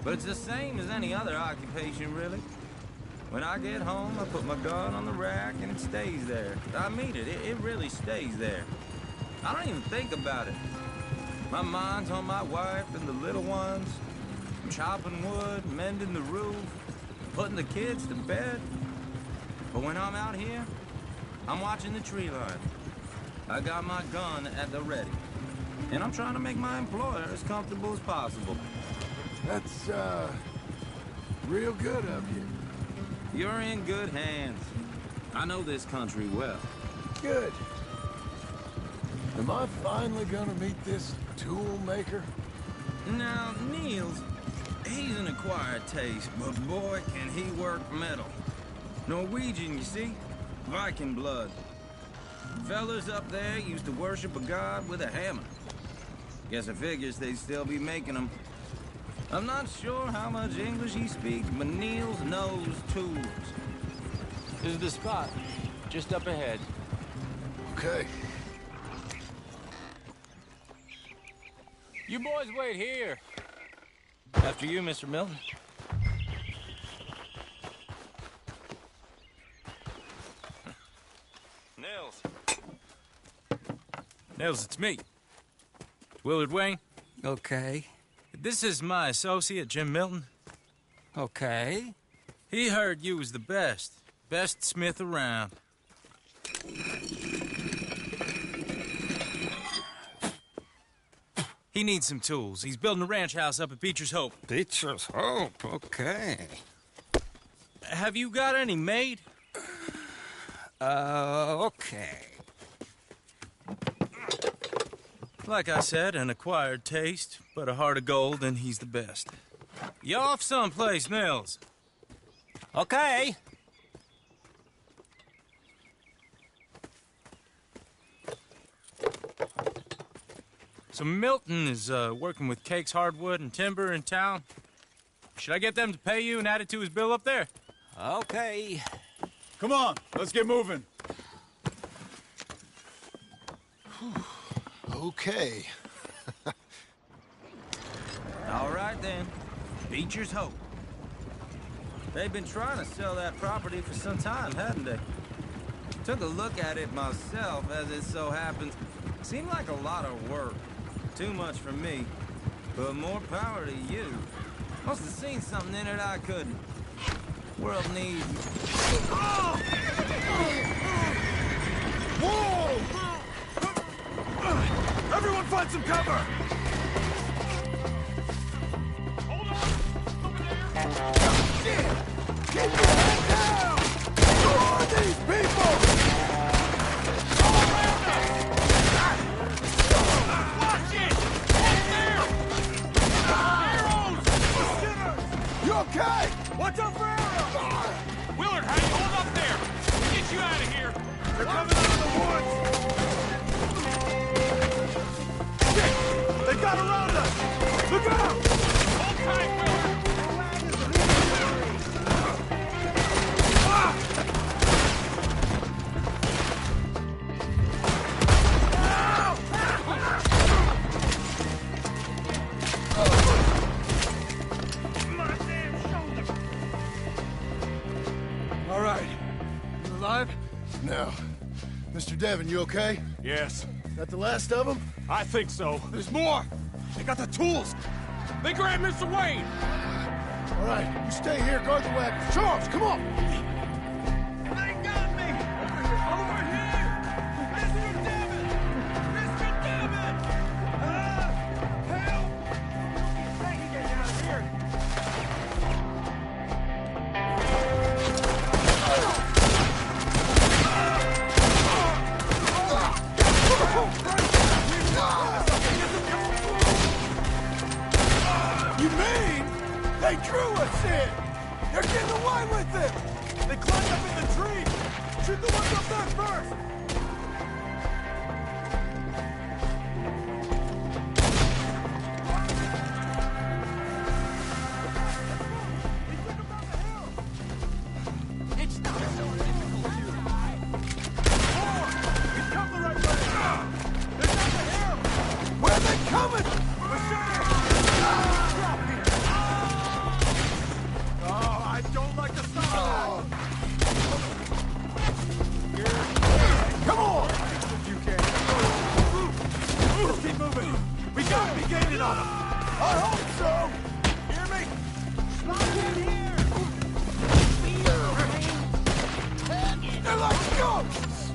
But it's the same as any other occupation, really. When I get home, I put my gun on the rack and it stays there. I mean it, it really stays there. I don't even think about it. My mind's on my wife and the little ones. I'm chopping wood, mending the roof, putting the kids to bed. But when I'm out here, I'm watching the tree line. I got my gun at the ready. And I'm trying to make my employer as comfortable as possible. That's, real good of you. You're in good hands. I know this country well. Good. Am I finally gonna meet this tool maker? Now, Niels, he's an acquired taste, but boy, can he work metal. Norwegian, you see? Viking blood. Fellas up there used to worship a god with a hammer. Guess I figures they'd still be making them. I'm not sure how much English he speaks, but Niels knows tools. This is the spot. Just up ahead. Okay. You boys wait here. After you, Mr. Milton. Nils. Nils, it's me. It's Willard Wayne. Okay. This is my associate, Jim Milton. Okay. He heard you was the best. Best smith around. He needs some tools. He's building a ranch house up at Beecher's Hope. Beecher's Hope, okay. Have you got any made? Okay. Like I said, an acquired taste, but a heart of gold, and he's the best. You off someplace, Nils? Okay. So Milton is working with Cake's Hardwood and Timber in town. Should I get them to pay you and add it to his bill up there? Okay. Come on, let's get moving. Okay. All right, then. Beecher's Hope. They've been trying to sell that property for some time, hadn't they? Took a look at it myself, as it so happens. Seemed like a lot of work. Too much for me. But more power to you. Must have seen something in it I couldn't. World needs... Whoa! Everyone find some cover! Hold on! Over there! Shit! Keep your head down! Who are these people? Watch it! Up there! Arrows! You okay? Watch out for arrows! Willard, how you hold up there? We'll get you out of here. They're coming out of the woods! Shit! They got around us! Look out! Hold tight, Willard! All right. You alive? Now, Mr. Devon, you okay? Yes. That the last of them? I think so. There's more! They got the tools! They grabbed Mr. Wayne! All right, you stay here, guard the wagon. Charles, come on! They got me! Over here! Mr. Devon! Mr. Devon! Help! They can get out of here! You mean they drew us in? They're getting away with it! They climbed up in the tree! Shoot the ones up there first! It's not so difficult to lie. He's come the right way! They're down the hill! Where are they coming? Oh, I don't like the sound of Come on! that! You can. Let's keep moving! We gotta be gaining on them! I hope so! Hear me? Slide in here! They're like ghosts!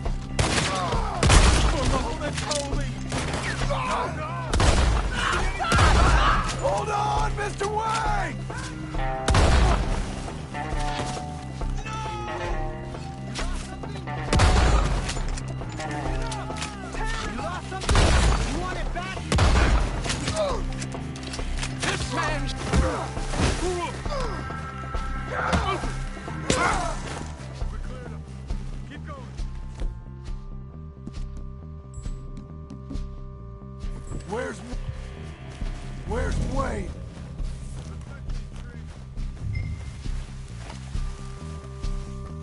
Mr. Wayne! You lost something? You want it back? This man's... Keep going. Where's Wayne?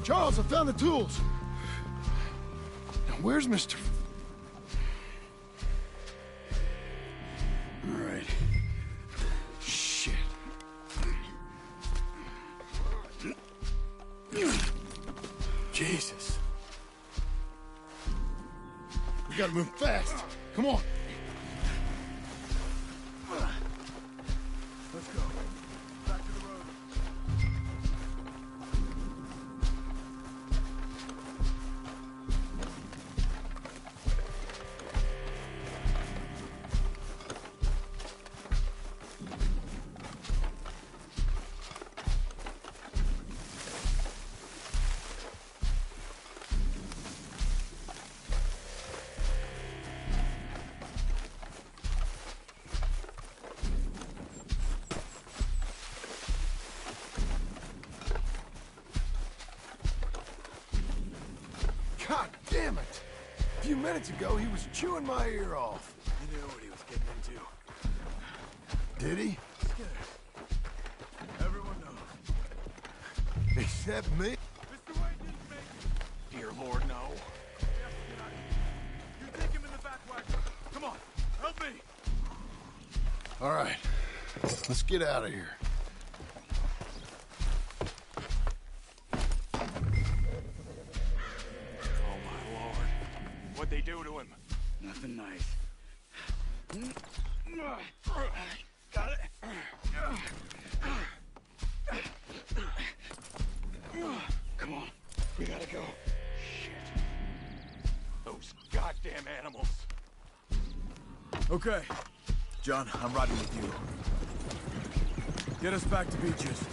Charles, I found the tools. Now, where's Mr. All right. Shit. Jesus. We gotta move fast. Come on. Let's go. Back to the road. God damn it! A few minutes ago, he was chewing my ear off. He knew what he was getting into. Did he? Everyone knows. Except me. Mr. Wayne didn't make it. Dear Lord, no. You take him in the back wagon. Come on, help me. All right. Let's get out of here. Oh, my Lord. What'd they do to him? Nothing nice. Got it. Come on, we gotta go. Shit. Those goddamn animals. Okay. John, I'm riding with you. Get us back to Beaches.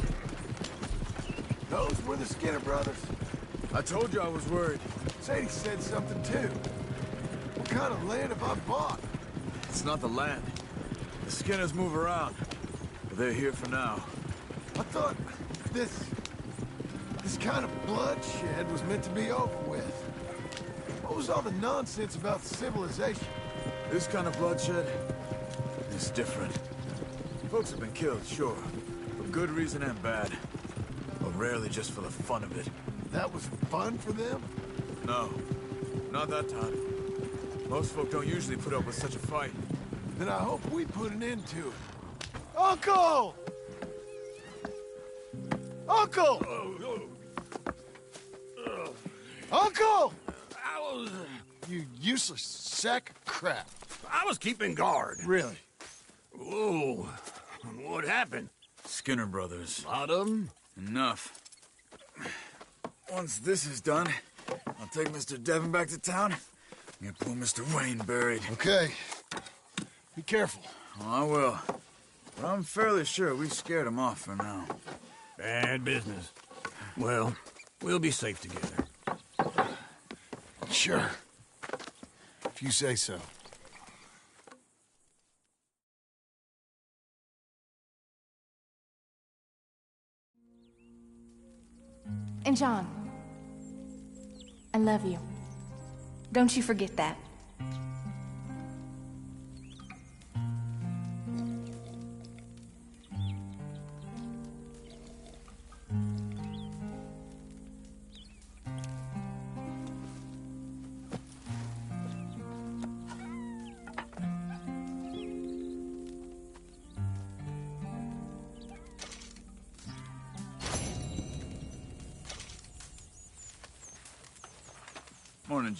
Those were the Skinner brothers. I told you I was worried. Sadie said something too. What kind of land have I bought? It's not the land. The Skinners move around. But they're here for now. I thought this kind of bloodshed was meant to be over with. What was all the nonsense about civilization? This kind of bloodshed is different. Folks have been killed, sure. For good reason and bad. But rarely just for the fun of it. That was fun for them? No. Not that time. Most folk don't usually put up with such a fight. Then I hope we put an end to it. Uncle! Uncle! Uncle! You useless sack of crap. I was keeping guard. Really? Whoa. What happened? Skinner brothers. Lot of them? Enough. Once this is done, I'll take Mr. Devon back to town and get poor Mr. Wayne buried. Okay. Be careful. Oh, I will. But I'm fairly sure we scared him off for now. Bad business. Well, we'll be safe together. Sure. If you say so. And John, I love you. Don't you forget that. Morning,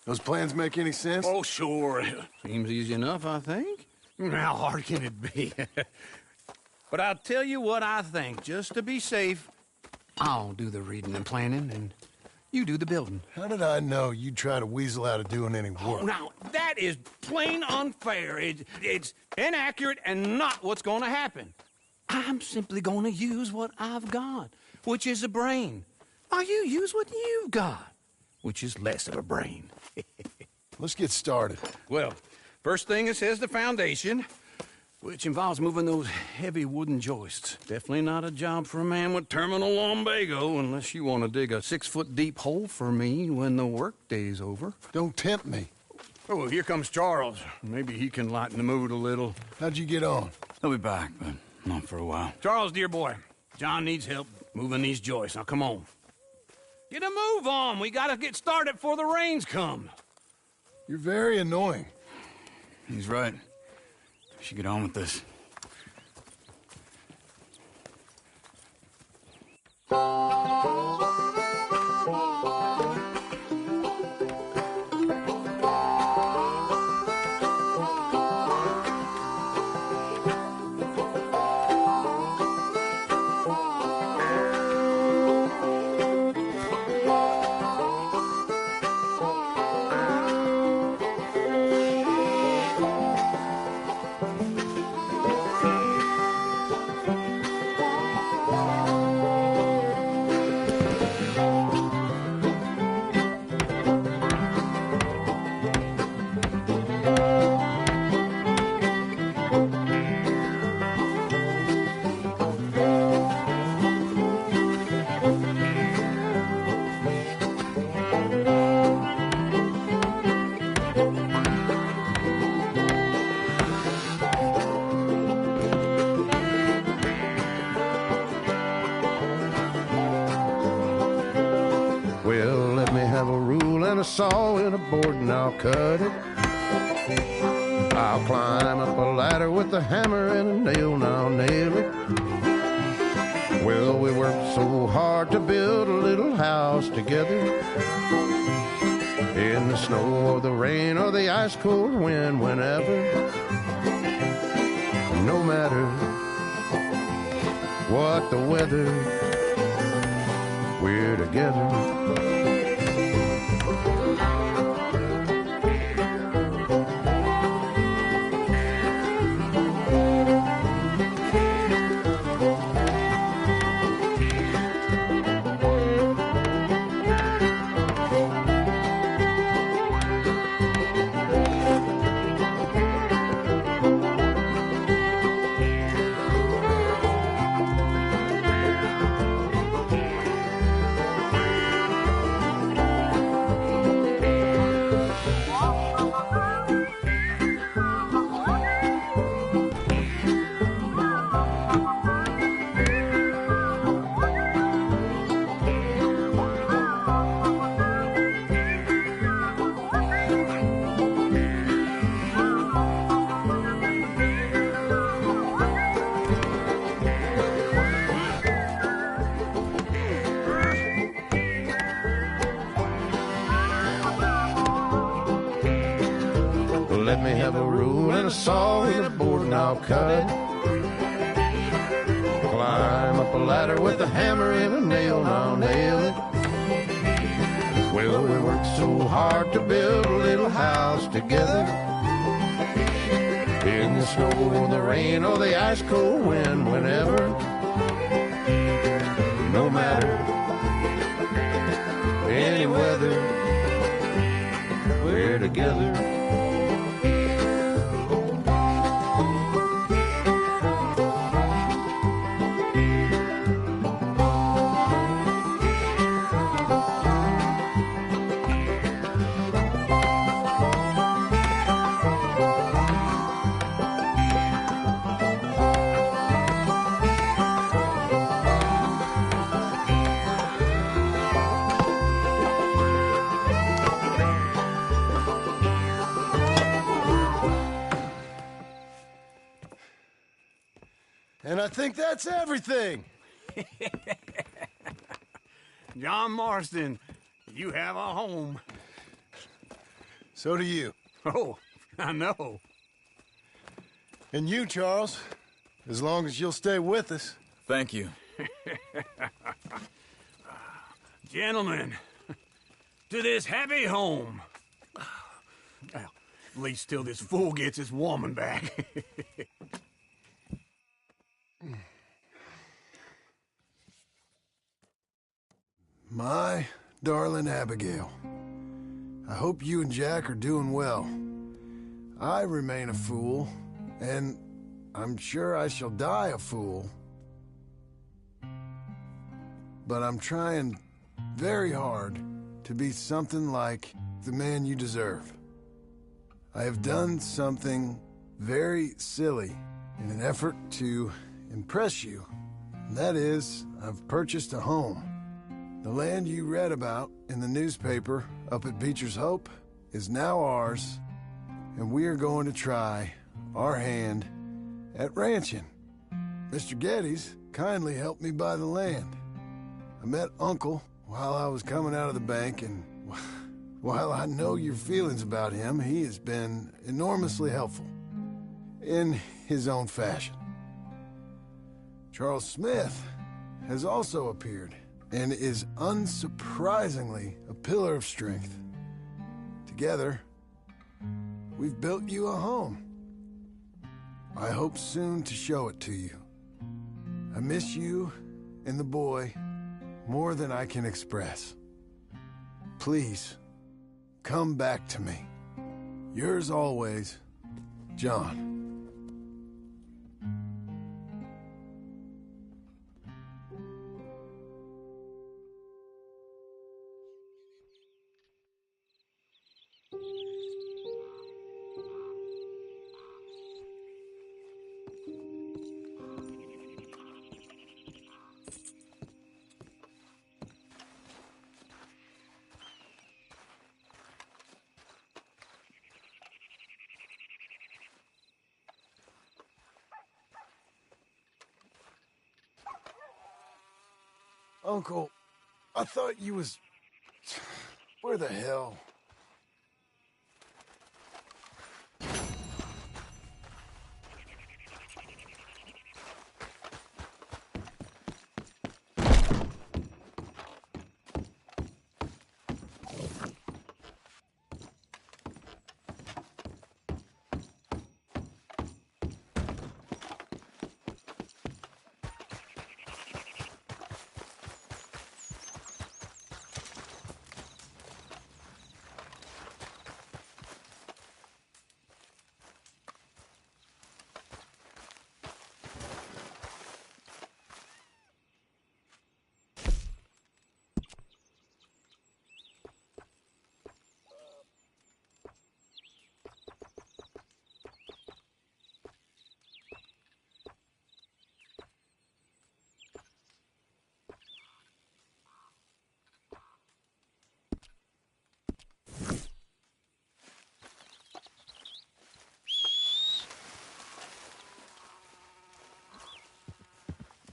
Those plans make any sense? Oh, sure. Seems easy enough, I think. How hard can it be? But I'll tell you what I think. Just to be safe, I'll do the reading and planning, and you do the building. How did I know you'd try to weasel out of doing any Oh, work? now, that is plain unfair. It's inaccurate and not what's going to happen. I'm simply going to use what I've got, which is a brain. While you use what you've got, which is less of a brain. Let's get started. Well, first thing it says the foundation, which involves moving those heavy wooden joists. Definitely not a job for a man with terminal lumbago, unless you want to dig a 6-foot deep hole for me when the workday's over. Don't tempt me. Oh, here comes Charles. Maybe he can lighten the mood a little. How'd you get on? I'll be back, but not for a while. Charles, dear boy, John needs help moving these joists. Now, come on. Get a move on. We gotta get started before the rains come. You're very annoying. He's right. We should get on with this. Well, let me have a rule and a saw and a board and I'll cut it. I'll climb up a ladder with a hammer and a nail and I'll nail it. Well, we worked so hard to build a little house together. In the snow or the rain or the ice cold wind, whenever. No matter what the weather, we're together. Let me have a rule and a saw and a board and I'll cut it. Climb up a ladder with a hammer and a nail and I'll nail it. Well, we worked so hard to build a little house together. In the snow or the rain or the ice cold wind, whenever. No matter any weather, we're together. And I think that's everything. John Marston, you have a home. So do you. Oh, I know. And you, Charles, as long as you'll stay with us. Thank you. Gentlemen, to this happy home. Well, at least till this fool gets his woman back. My darling Abigail, I hope you and Jack are doing well. I remain a fool, and I'm sure I shall die a fool. But I'm trying very hard to be something like the man you deserve. I have done something very silly in an effort to impress you. And that is, I've purchased a home. The land you read about in the newspaper up at Beecher's Hope is now ours, and we are going to try our hand at ranching. Mr. Geddes kindly helped me buy the land. I met Uncle while I was coming out of the bank, and while I know your feelings about him, he has been enormously helpful in his own fashion. Charles Smith has also appeared and is unsurprisingly a pillar of strength. Together, we've built you a home. I hope soon to show it to you. I miss you and the boy more than I can express. Please, come back to me. Yours always, John. Uncle, I thought you was... Where the hell?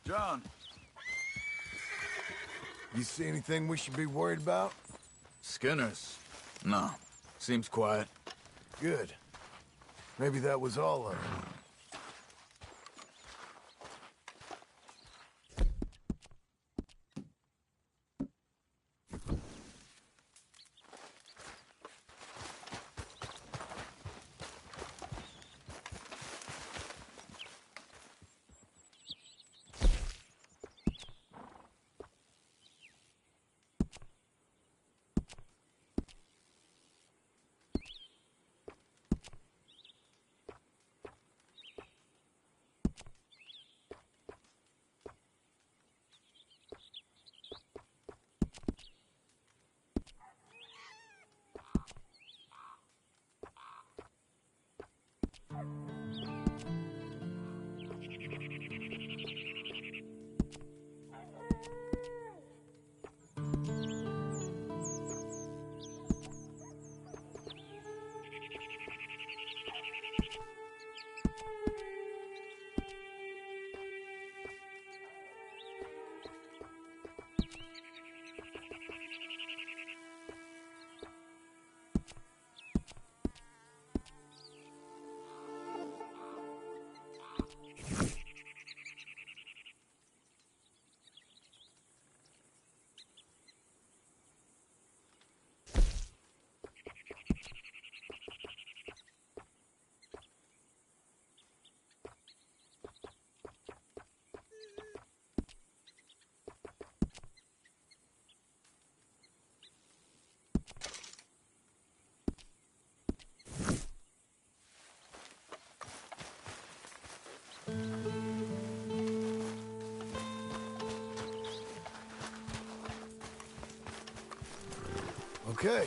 John. You see anything we should be worried about? Skinners? No. Seems quiet. Good. Maybe that was all of it. Okay.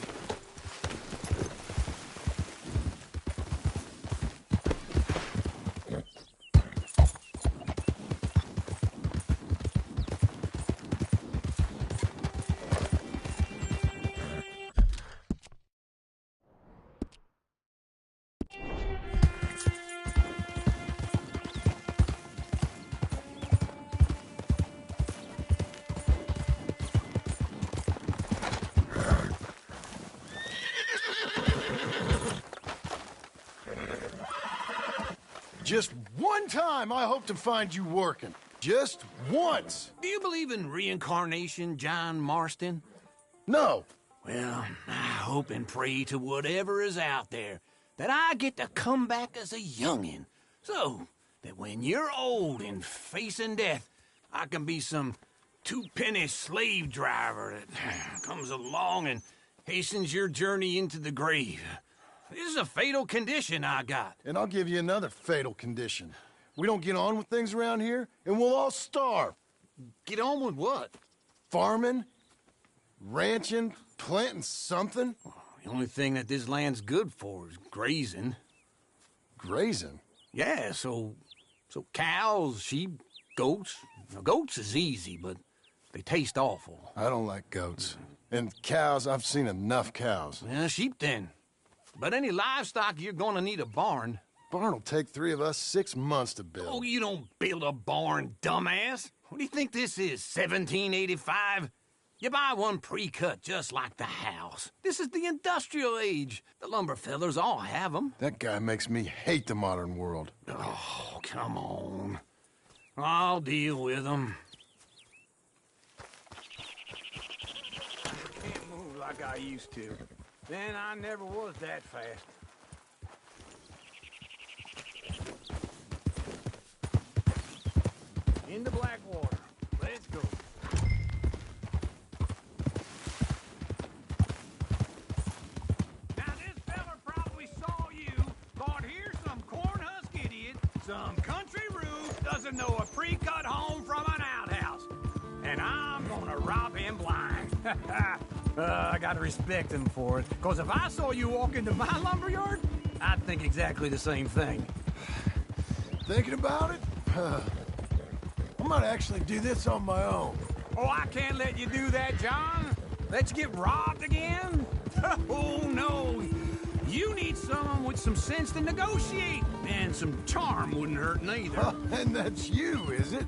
Just one time I hope to find you working. Just once. Do you believe in reincarnation, John Marston? No. Well, I hope and pray to whatever is out there that I get to come back as a youngin', so that when you're old and facing death, I can be some two-penny slave driver that comes along and hastens your journey into the grave. This is a fatal condition I got. And I'll give you another fatal condition. We don't get on with things around here, and we'll all starve. Get on with what? Farming, ranching, planting something. The only thing that this land's good for is grazing. Grazing? Yeah, so cows, sheep, goats. Now, goats is easy, but they taste awful. I don't like goats. And cows, I've seen enough cows. Yeah, sheep then. But any livestock, you're gonna need a barn. Barn will take 3 of us 6 months to build. Oh, you don't build a barn, dumbass. What do you think this is, 1785? You buy one pre-cut just like the house. This is the industrial age. The lumber fellers all have them. That guy makes me hate the modern world. Oh, come on. I'll deal with them. Can't move like I used to. Then I never was that fast. Into Blackwater. Let's go. Now this feller probably saw you, thought here's some corn-husk idiot, some country rube, doesn't know a pre-cut home from an outhouse. And I'm gonna rob him blind. I gotta respect him for it. Because if I saw you walk into my lumberyard, I'd think exactly the same thing. Thinking about it? I might actually do this on my own. Oh, I can't let you do that, John. Let's get robbed again? Oh, no. You need someone with some sense to negotiate. And some charm wouldn't hurt neither. And that's you, is it?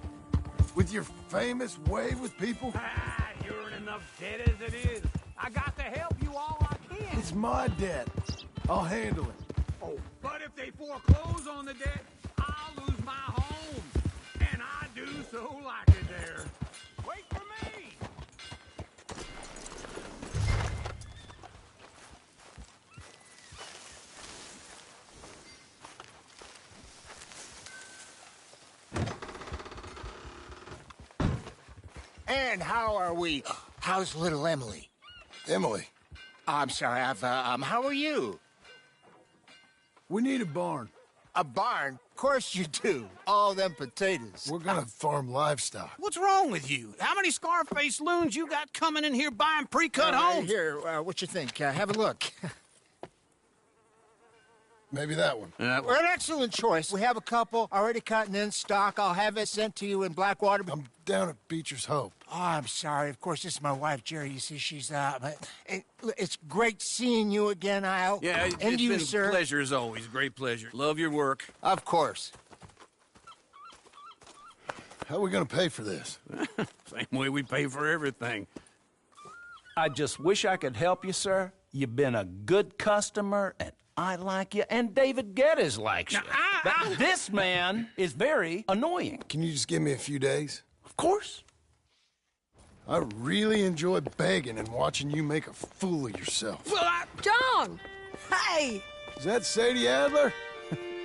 With your famous way with people? Ah, you're in enough debt as it is. I got to help you all I can. It's my debt. I'll handle it. Oh, but if they foreclose on the debt, I'll lose my home. And I do so like it there. Wait for me! And how are we? How's little Emily? Emily? I'm sorry, how are you? We need a barn. A barn? Of course you do. All them potatoes. We're gonna farm livestock. What's wrong with you? How many Scarface loons you got coming in here buying pre-cut homes? Here, what you think? Have a look. Maybe that one. We're an excellent choice. We have a couple already cut and in stock. I'll have it sent to you in Blackwater. I'm down at Beecher's Hope. Oh, I'm sorry. Of course, this is my wife, Jerry. You see, she's but it's great seeing you again, Al. Yeah, it's and you, been sir. a pleasure as always. Great pleasure. Love your work. Of course. How are we gonna pay for this? Same way we pay for everything. I just wish I could help you, sir. You've been a good customer, and I like you, and David Geddes likes you. But this man is very annoying. Can you just give me a few days? Of course. I really enjoy begging and watching you make a fool of yourself. Well, John! Hey! Is that Sadie Adler?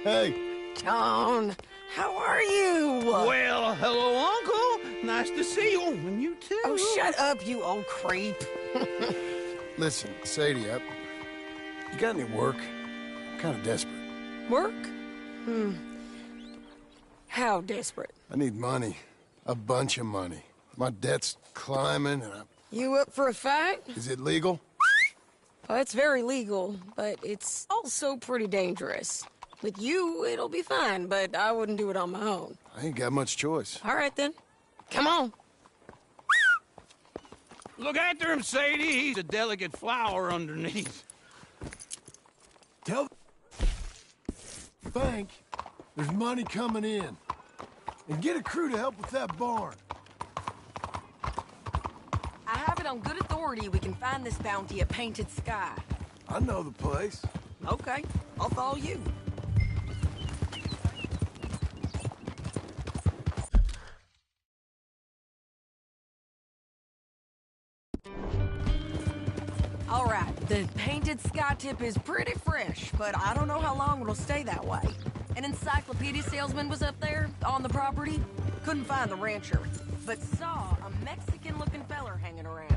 Hey. John, how are you? Well, hello, Uncle. Nice to see you. And you too. Oh, shut up, you old creep. Listen, Sadie, you got any work? I'm kind of desperate. Work? How desperate? I need money. A bunch of money. My debt's climbing and You up for a fight? Is it legal? Well, it's very legal, but it's also pretty dangerous. With you, it'll be fine, but I wouldn't do it on my own. I ain't got much choice. All right, then. Come on. Look after him, Sadie. He's a delicate flower underneath. Tell the bank there's money coming in. And get a crew to help with that barn. I have it on good authority we can find this bounty at Painted Sky. I know the place. Okay, I'll follow you. All right, the Painted Sky tip is pretty fresh, but I don't know how long it'll stay that way. An encyclopedia salesman was up there on the property. Couldn't find the rancher, but saw a Mexican-looking feller hanging around.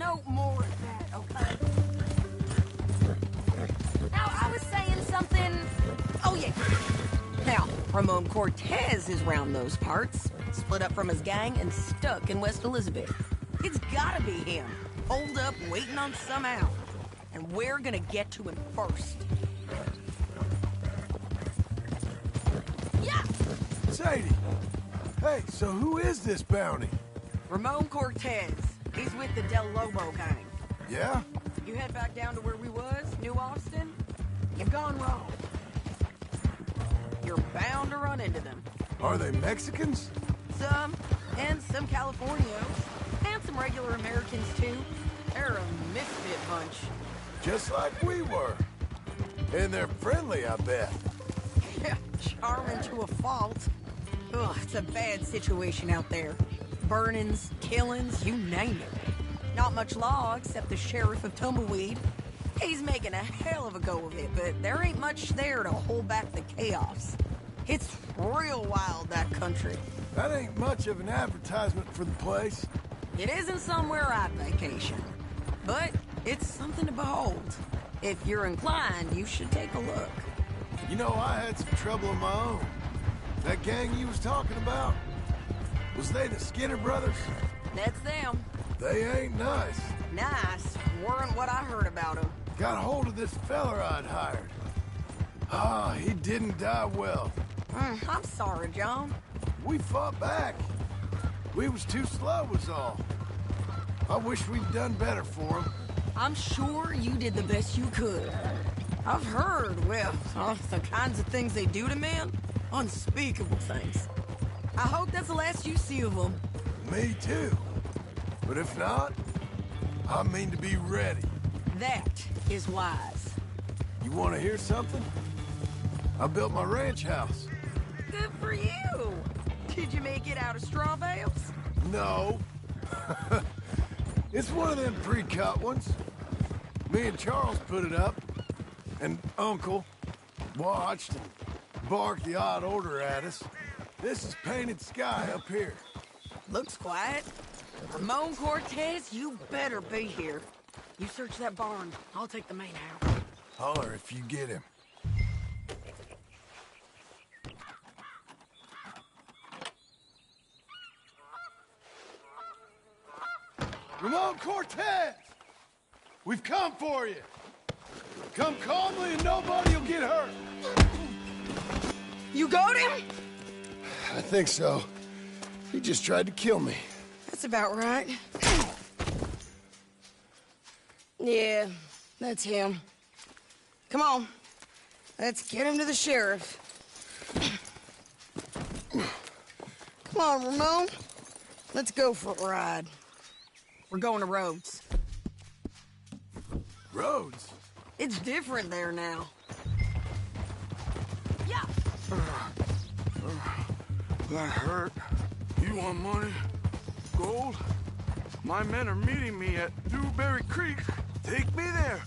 No more of that, okay? Now, I was saying something... Oh, yeah. Now, Ramon Cortez is round those parts. Split up from his gang and stuck in West Elizabeth. It's gotta be him. Holed up, waiting on some out. And we're gonna get to him first. Yeah! Sadie! Hey, so who is this bounty? Ramon Cortez. He's with the Del Lobo gang. Yeah? You head back down to where we was, New Austin, you've gone wrong. You're bound to run into them. Are they Mexicans? Some, and some Californios, and some regular Americans, too. They're a misfit bunch. Just like we were. And they're friendly, I bet. Yeah, charming to a fault. Ugh, it's a bad situation out there. Burnings, killings, you name it. Not much law except the sheriff of Tumbleweed. He's making a hell of a go of it, but there ain't much there to hold back the chaos. It's real wild, that country. That ain't much of an advertisement for the place. It isn't somewhere I'd vacation, but it's something to behold. If you're inclined, you should take a look. You know, I had some trouble of my own. That gang you was talking about, was they the Skinner brothers? That's them. They ain't nice. Nice weren't what I heard about them. Got hold of this feller I'd hired. Ah, he didn't die well. I'm sorry, John. We fought back. We was too slow was all. I wish we'd done better for him. I'm sure you did the best you could. I've heard, well, the kinds of things they do to men. Unspeakable things. I hope that's the last you see of them. Me too. But if not, I mean to be ready. That is wise. You want to hear something? I built my ranch house. Good for you. Did you make it out of straw bales? No. It's one of them pre-cut ones. Me and Charles put it up, and Uncle watched and barked the odd order at us. This is Painted Sky up here. Looks quiet. Ramon Cortez, you better be here. You search that barn. I'll take the main house. Holler if you get him. Ramon Cortez! We've come for you. Come calmly and nobody will get hurt. You got him? I think so. He just tried to kill me. That's about right. Yeah, that's him. Come on. Let's get him to the sheriff. Come on, Ramon. Let's go for a ride. We're going to Rhodes. Rhodes? It's different there now. Yeah. That hurt. You want money? Gold? My men are meeting me at Newberry Creek. Take me there.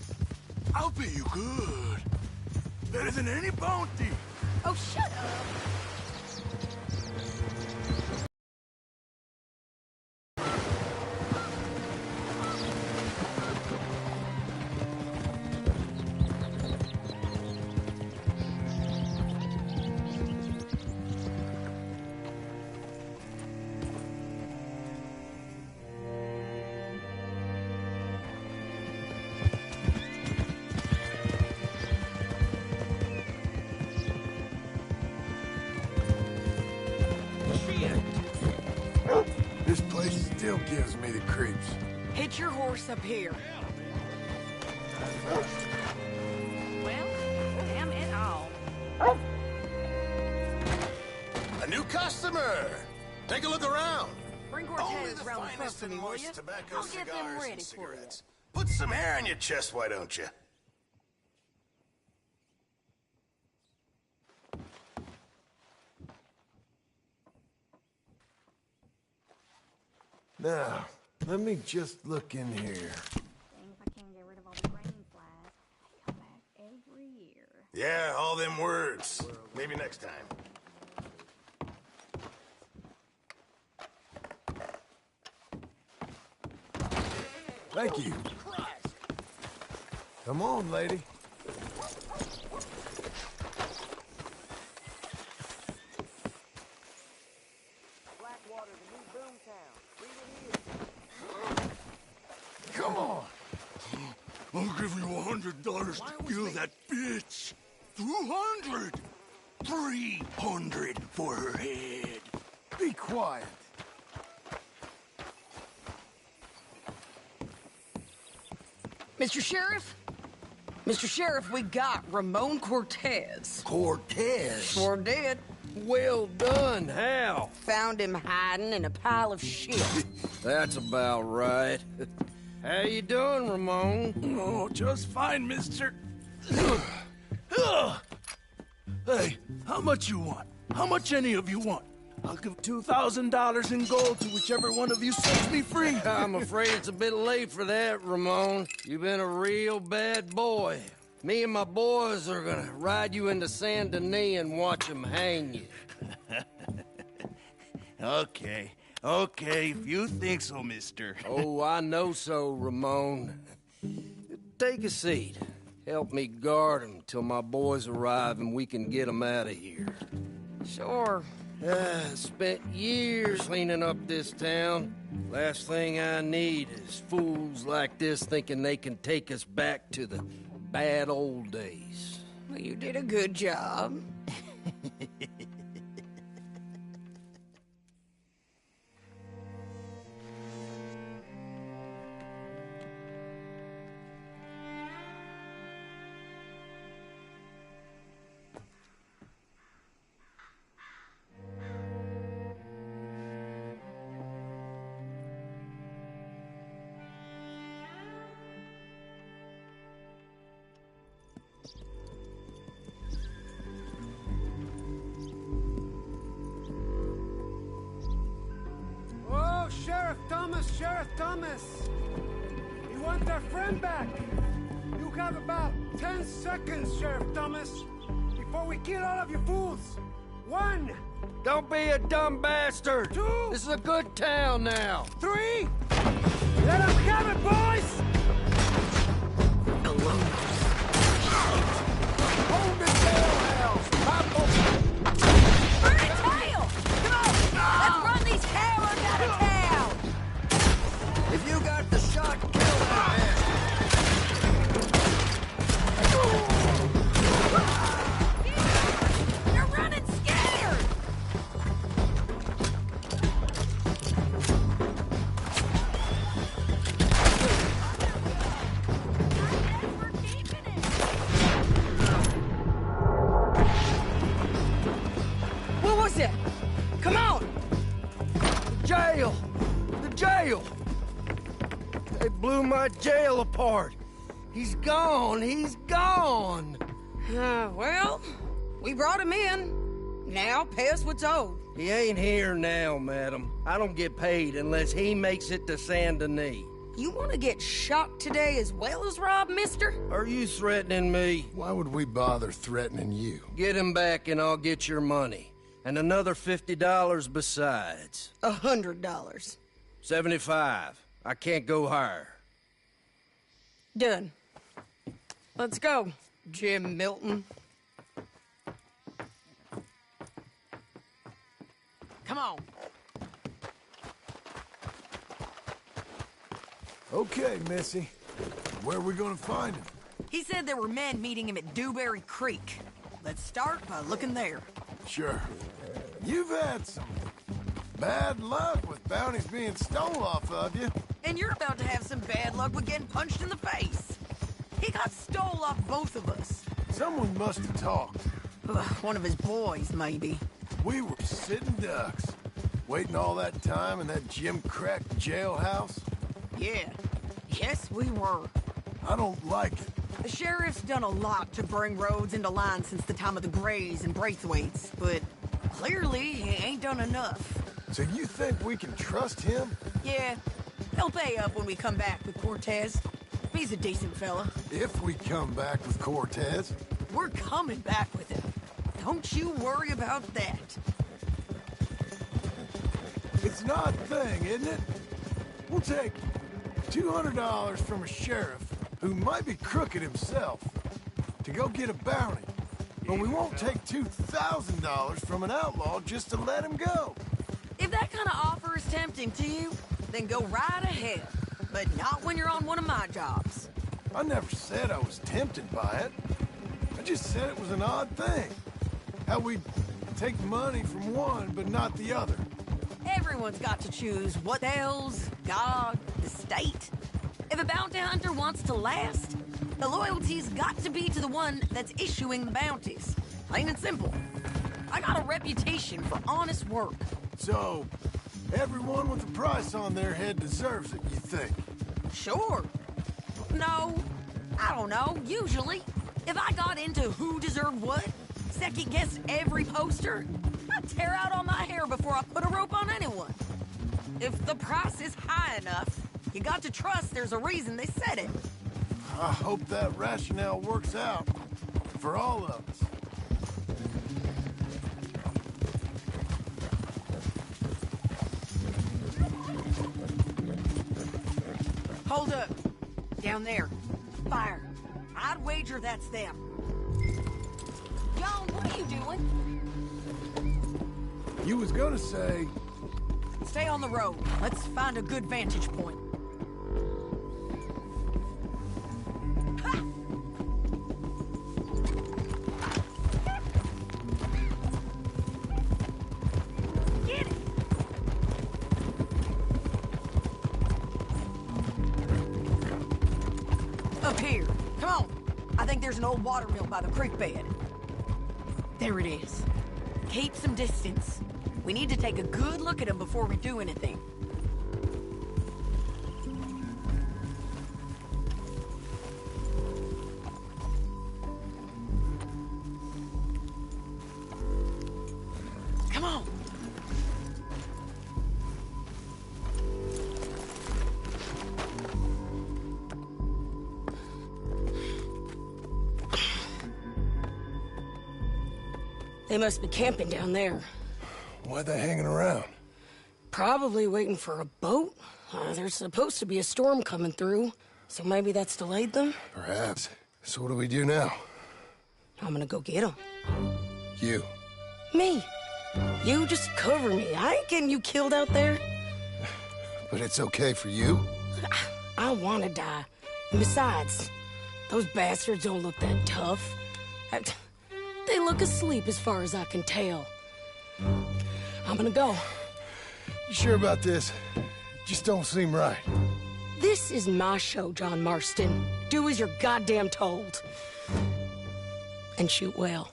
I'll pay you good. Better than any bounty. Oh, shut up. still gives me the creeps. Hitch your horse up here. Well, damn it all. A new customer! Take a look around. Bring Only Cortez the round the front finest for me, and will most you? tobacco, I'll get them cigars, ready and for you. cigarettes. Put some hair on your chest, why don't you? Now, let me just look in here. If I can get rid of all the grain flies, they come back every year. Yeah, all them words. Maybe next time. Thank you. Come on, lady. Come on. I'll give you $100 to kill that bitch. 200. 300 for her head. Be quiet. Mr. Sheriff? Mr. Sheriff, we got Ramon Cortez. Cortez? Sure did. Well done. How? Found him hiding in a pile of shit. That's about right. How you doing, Ramon? Oh, just fine, mister. Hey, how much you want? How much any of you want? I'll give $2,000 in gold to whichever one of you sets me free. I'm afraid it's a bit late for that, Ramon. You've been a real bad boy. Me and my boys are gonna ride you into Saint Denis and watch them hang you. Okay, if you think so, mister. Oh, I know so, Ramon. Take a seat. Help me guard them till my boys arrive and we can get them out of here. Sure. Spent years cleaning up this town. Last thing I need is fools like this thinking they can take us back to the bad old days. Well, you did a good job. Oh, Sheriff Thomas! We want our friend back! You have about 10 seconds, Sheriff Thomas, before we kill all of you fools! 1! Don't be a dumb bastard! 2! This is a good town now! 3! Let us have it, boys! Hold the tailhouse! Burn a tail! Come on! Let's run these cowards out of town! If you got the shot, kill that You're running scared! What was it? Come on! Jail! The jail! They blew my jail apart. He's gone. He's gone. Well, we brought him in. Now pay us what's owed. He ain't here now, madam. I don't get paid unless he makes it to Saint Denis. You want to get shot today as well as Rob, mister? Are you threatening me? Why would we bother threatening you? Get him back and I'll get your money. And another $50 besides. $100. 75. I can't go higher. Done. Let's go, Jim Milton. Come on. Okay, Missy. Where are we gonna find him? He said there were men meeting him at Dewberry Creek. Let's start by looking there. Sure. You've had some Bad luck with bounties being stolen off of you. And you're about to have some bad luck with getting punched in the face. He got stole off both of us. Someone must have talked. One of his boys, maybe. We were sitting ducks, waiting all that time in that gim-crack jailhouse. Yeah. Yes, we were. I don't like it. The sheriff's done a lot to bring roads into line since the time of the Grays and Braithwaites, but clearly he ain't done enough. So you think we can trust him? Yeah. He'll pay up when we come back with Cortez. He's a decent fella. If we come back with Cortez. We're coming back with him. Don't you worry about that. It's an odd thing, isn't it? We'll take $200 from a sheriff who might be crooked himself to go get a bounty. But we won't take $2,000 from an outlaw just to let him go. If that kind of offer is tempting to you, then go right ahead. But not when you're on one of my jobs. I never said I was tempted by it. I just said it was an odd thing. How we take money from one, but not the other. Everyone's got to choose what the hell's God, the state. If a bounty hunter wants to last, the loyalty's got to be to the one that's issuing the bounties. Plain and simple. I got a reputation for honest work. So, everyone with a price on their head deserves it, you think? Sure. No, I don't know, usually. If I got into who deserved what, second-guessed every poster, I'd tear out all my hair before I put a rope on anyone. If the price is high enough, you got to trust there's a reason they said it. I hope that rationale works out for all of us. Hold up. Down there. Fire. I'd wager that's them. John, what are you doing? You was gonna say... Stay on the road. Let's find a good vantage point. Ha! Get it! Up here. Come on. I think there's an old water mill by the creek bed. There it is. Keep some distance. We need to take a good look at him before we do anything. Come on. They must be camping down there. Why they hanging around? Probably waiting for a boat. There's supposed to be a storm coming through, so maybe that's delayed them? Perhaps. So what do we do now? I'm gonna go get them. You. Me. You just cover me. I ain't getting you killed out there. But it's okay for you? I wanna die. And besides, those bastards don't look that tough. They look asleep as far as I can tell. I'm gonna go. You sure about this? Just don't seem right. This is my show, John Marston. Do as you're goddamn told. And shoot well.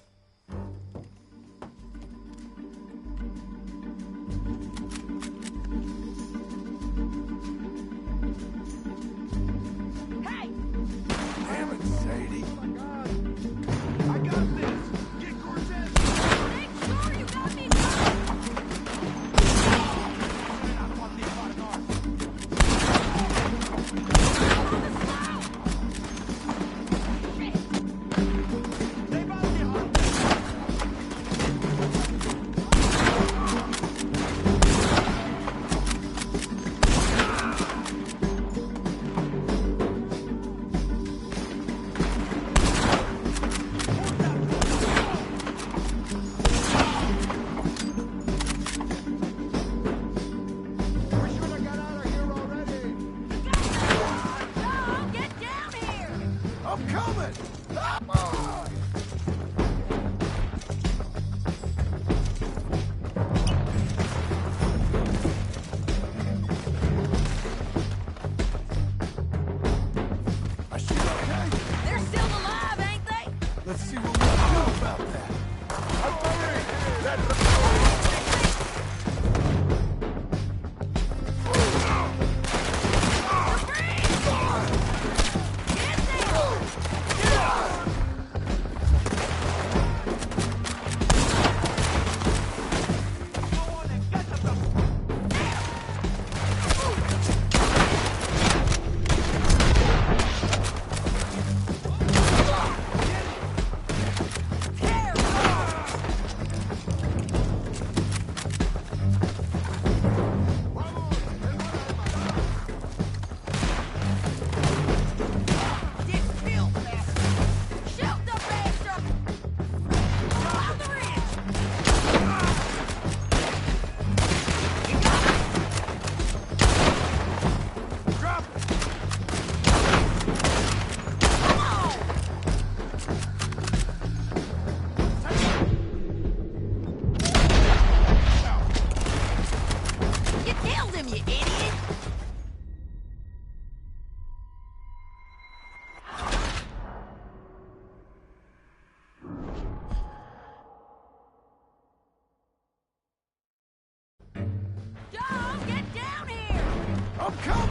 Hey! Damn it, Sadie. Oh my God. I got this. Get Cortez. Make sure you got me.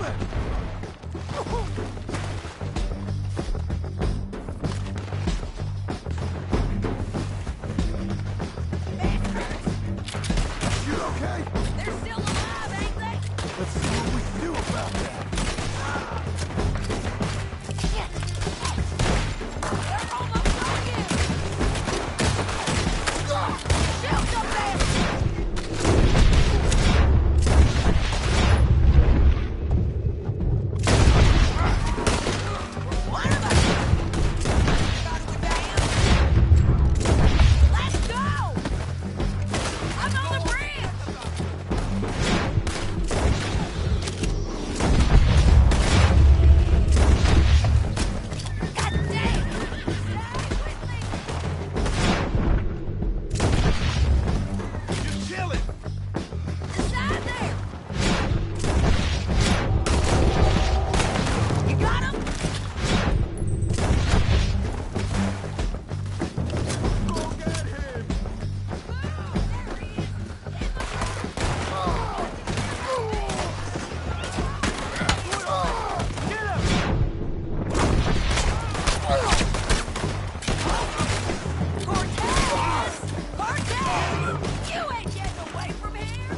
coming! You okay? They're still alive, ain't they? Let's see what we can do about that. They're almost on you! Shoot them there! One of us! Got him down! Let's go! I'm on the bridge! God damn! Just chilling. Inside there! You got him? Go get him! Cortez! Cortez! You ain't getting away from here!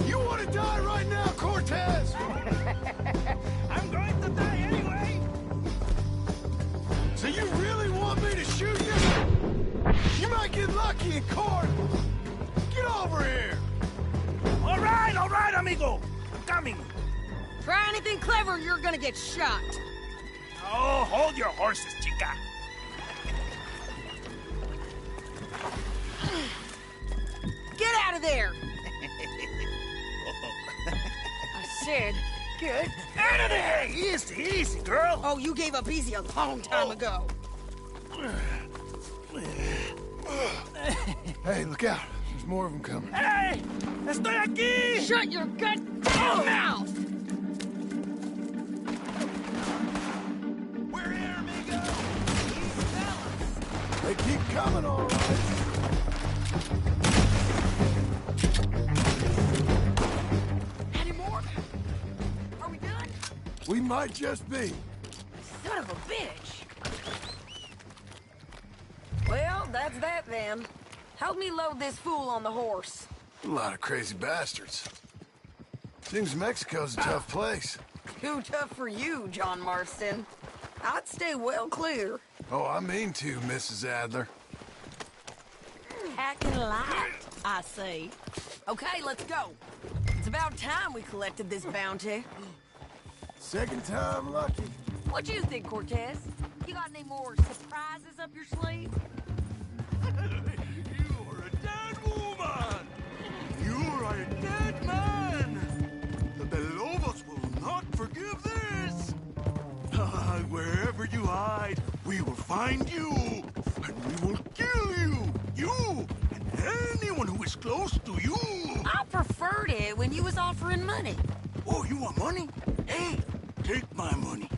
You want to die right now, Cortez? I'm going to die anyway! So you really want me to shoot you? You might get lucky in court. Get over here. All right, amigo. I'm coming. Try anything clever, you're gonna get shot. Oh, hold your horses, chica. Get out of there! I said, get Out of there! Easy, easy, girl. Oh, you gave up easy a long time ago. Hey, look out. There's more of them coming. Hey! Estoy aquí! Shut your goddamn mouth! We're here, amigo. They keep coming, all right. Any more? Are we done? We might just be. Son of a bitch! Well, that's that then. Help me load this fool on the horse. A lot of crazy bastards. Seems Mexico's a tough place. Too tough for you, John Marston. I'd stay well clear. Oh, I mean to, Mrs. Adler. Packing light, I say. Okay, let's go. It's about time we collected this bounty. Second time lucky. What you think, Cortez? You got any more surprises up your sleeve? You're a dead woman! You're a dead man! The Belobos will not forgive this! Wherever you hide, we will find you! And we will kill you! You! And anyone who is close to you! I preferred it when you was offering money. Oh, you want money? Hey, take my money.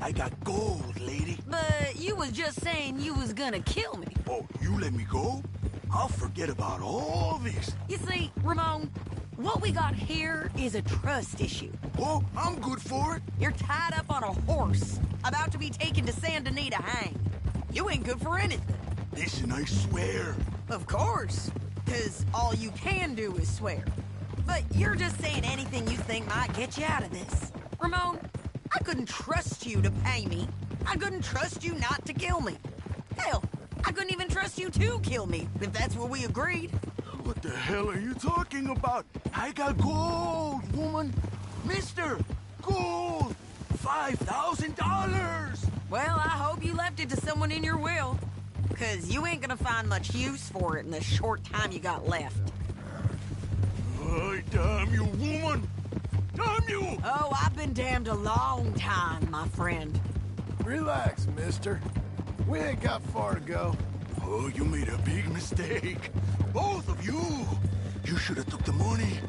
I got gold, lady. But you was just saying you was gonna kill me. Oh, you let me go? I'll forget about all this. You see, Ramon, what we got here is a trust issue. Oh, I'm good for it. You're tied up on a horse, about to be taken to Saint Denis to hang. You ain't good for anything. Listen, I swear. Of course, because all you can do is swear. But you're just saying anything you think might get you out of this. Ramon, I couldn't trust you to pay me. I couldn't trust you not to kill me. Hell, I couldn't even trust you to kill me, if that's what we agreed. What the hell are you talking about? I got gold, woman. Mister, gold. $5,000. Well, I hope you left it to someone in your will. Because you ain't gonna find much use for it in the short time you got left. Oh, damn you, woman. Damn you. Oh, I've been damned a long time, my friend. Relax, mister. We ain't got far to go. Oh, you made a big mistake. Both of you! You should have took the money.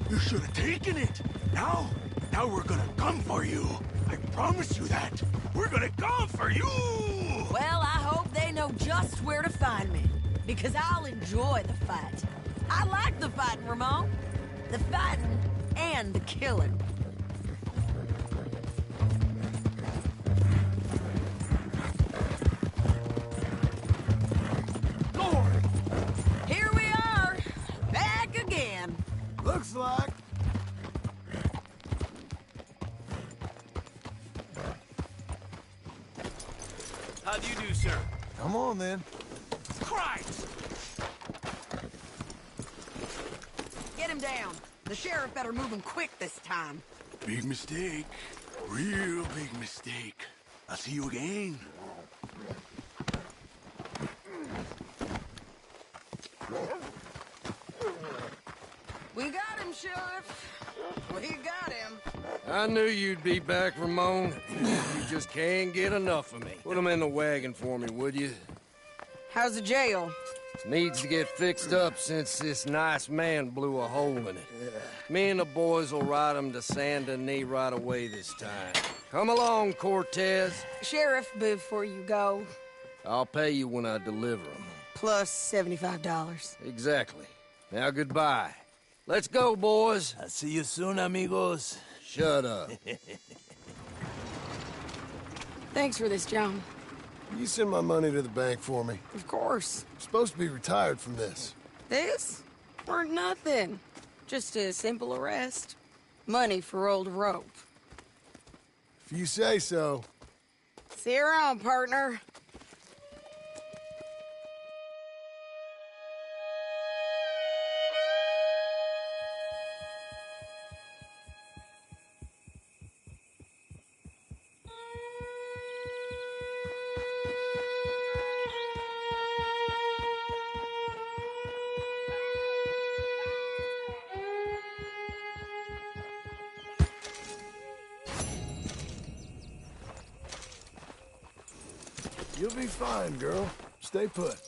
You should have taken it. Now we're gonna come for you. I promise you that. We're gonna come for you! Well, I hope they know just where to find me. Because I'll enjoy the fight. I like the fighting, Ramon. The fighting and the killing. Lord! Here we are, back again. Looks like. How do you do, sir? Come on, then. Christ! Get him down. The sheriff better move him quick this time. Big mistake. Real big mistake. I'll see you again. We got him, Sheriff. We got him. I knew you'd be back, Ramon. You just can't get enough of me. Put him in the wagon for me, would you? How's the jail? Needs to get fixed up since this nice man blew a hole in it. Me and the boys will ride him to Saint Denis right away this time. Come along, Cortez. Sheriff, before you go, I'll pay you when I deliver him. plus $75. Exactly. Now goodbye. Let's go, boys. I'll see you soon, amigos. Shut up. Thanks for this, John. You send my money to the bank for me. Of course. I'm supposed to be retired from this. This? Weren't nothing. Just a simple arrest. Money for old rope. If you say so. See you around, partner. You'll be fine, girl. Stay put.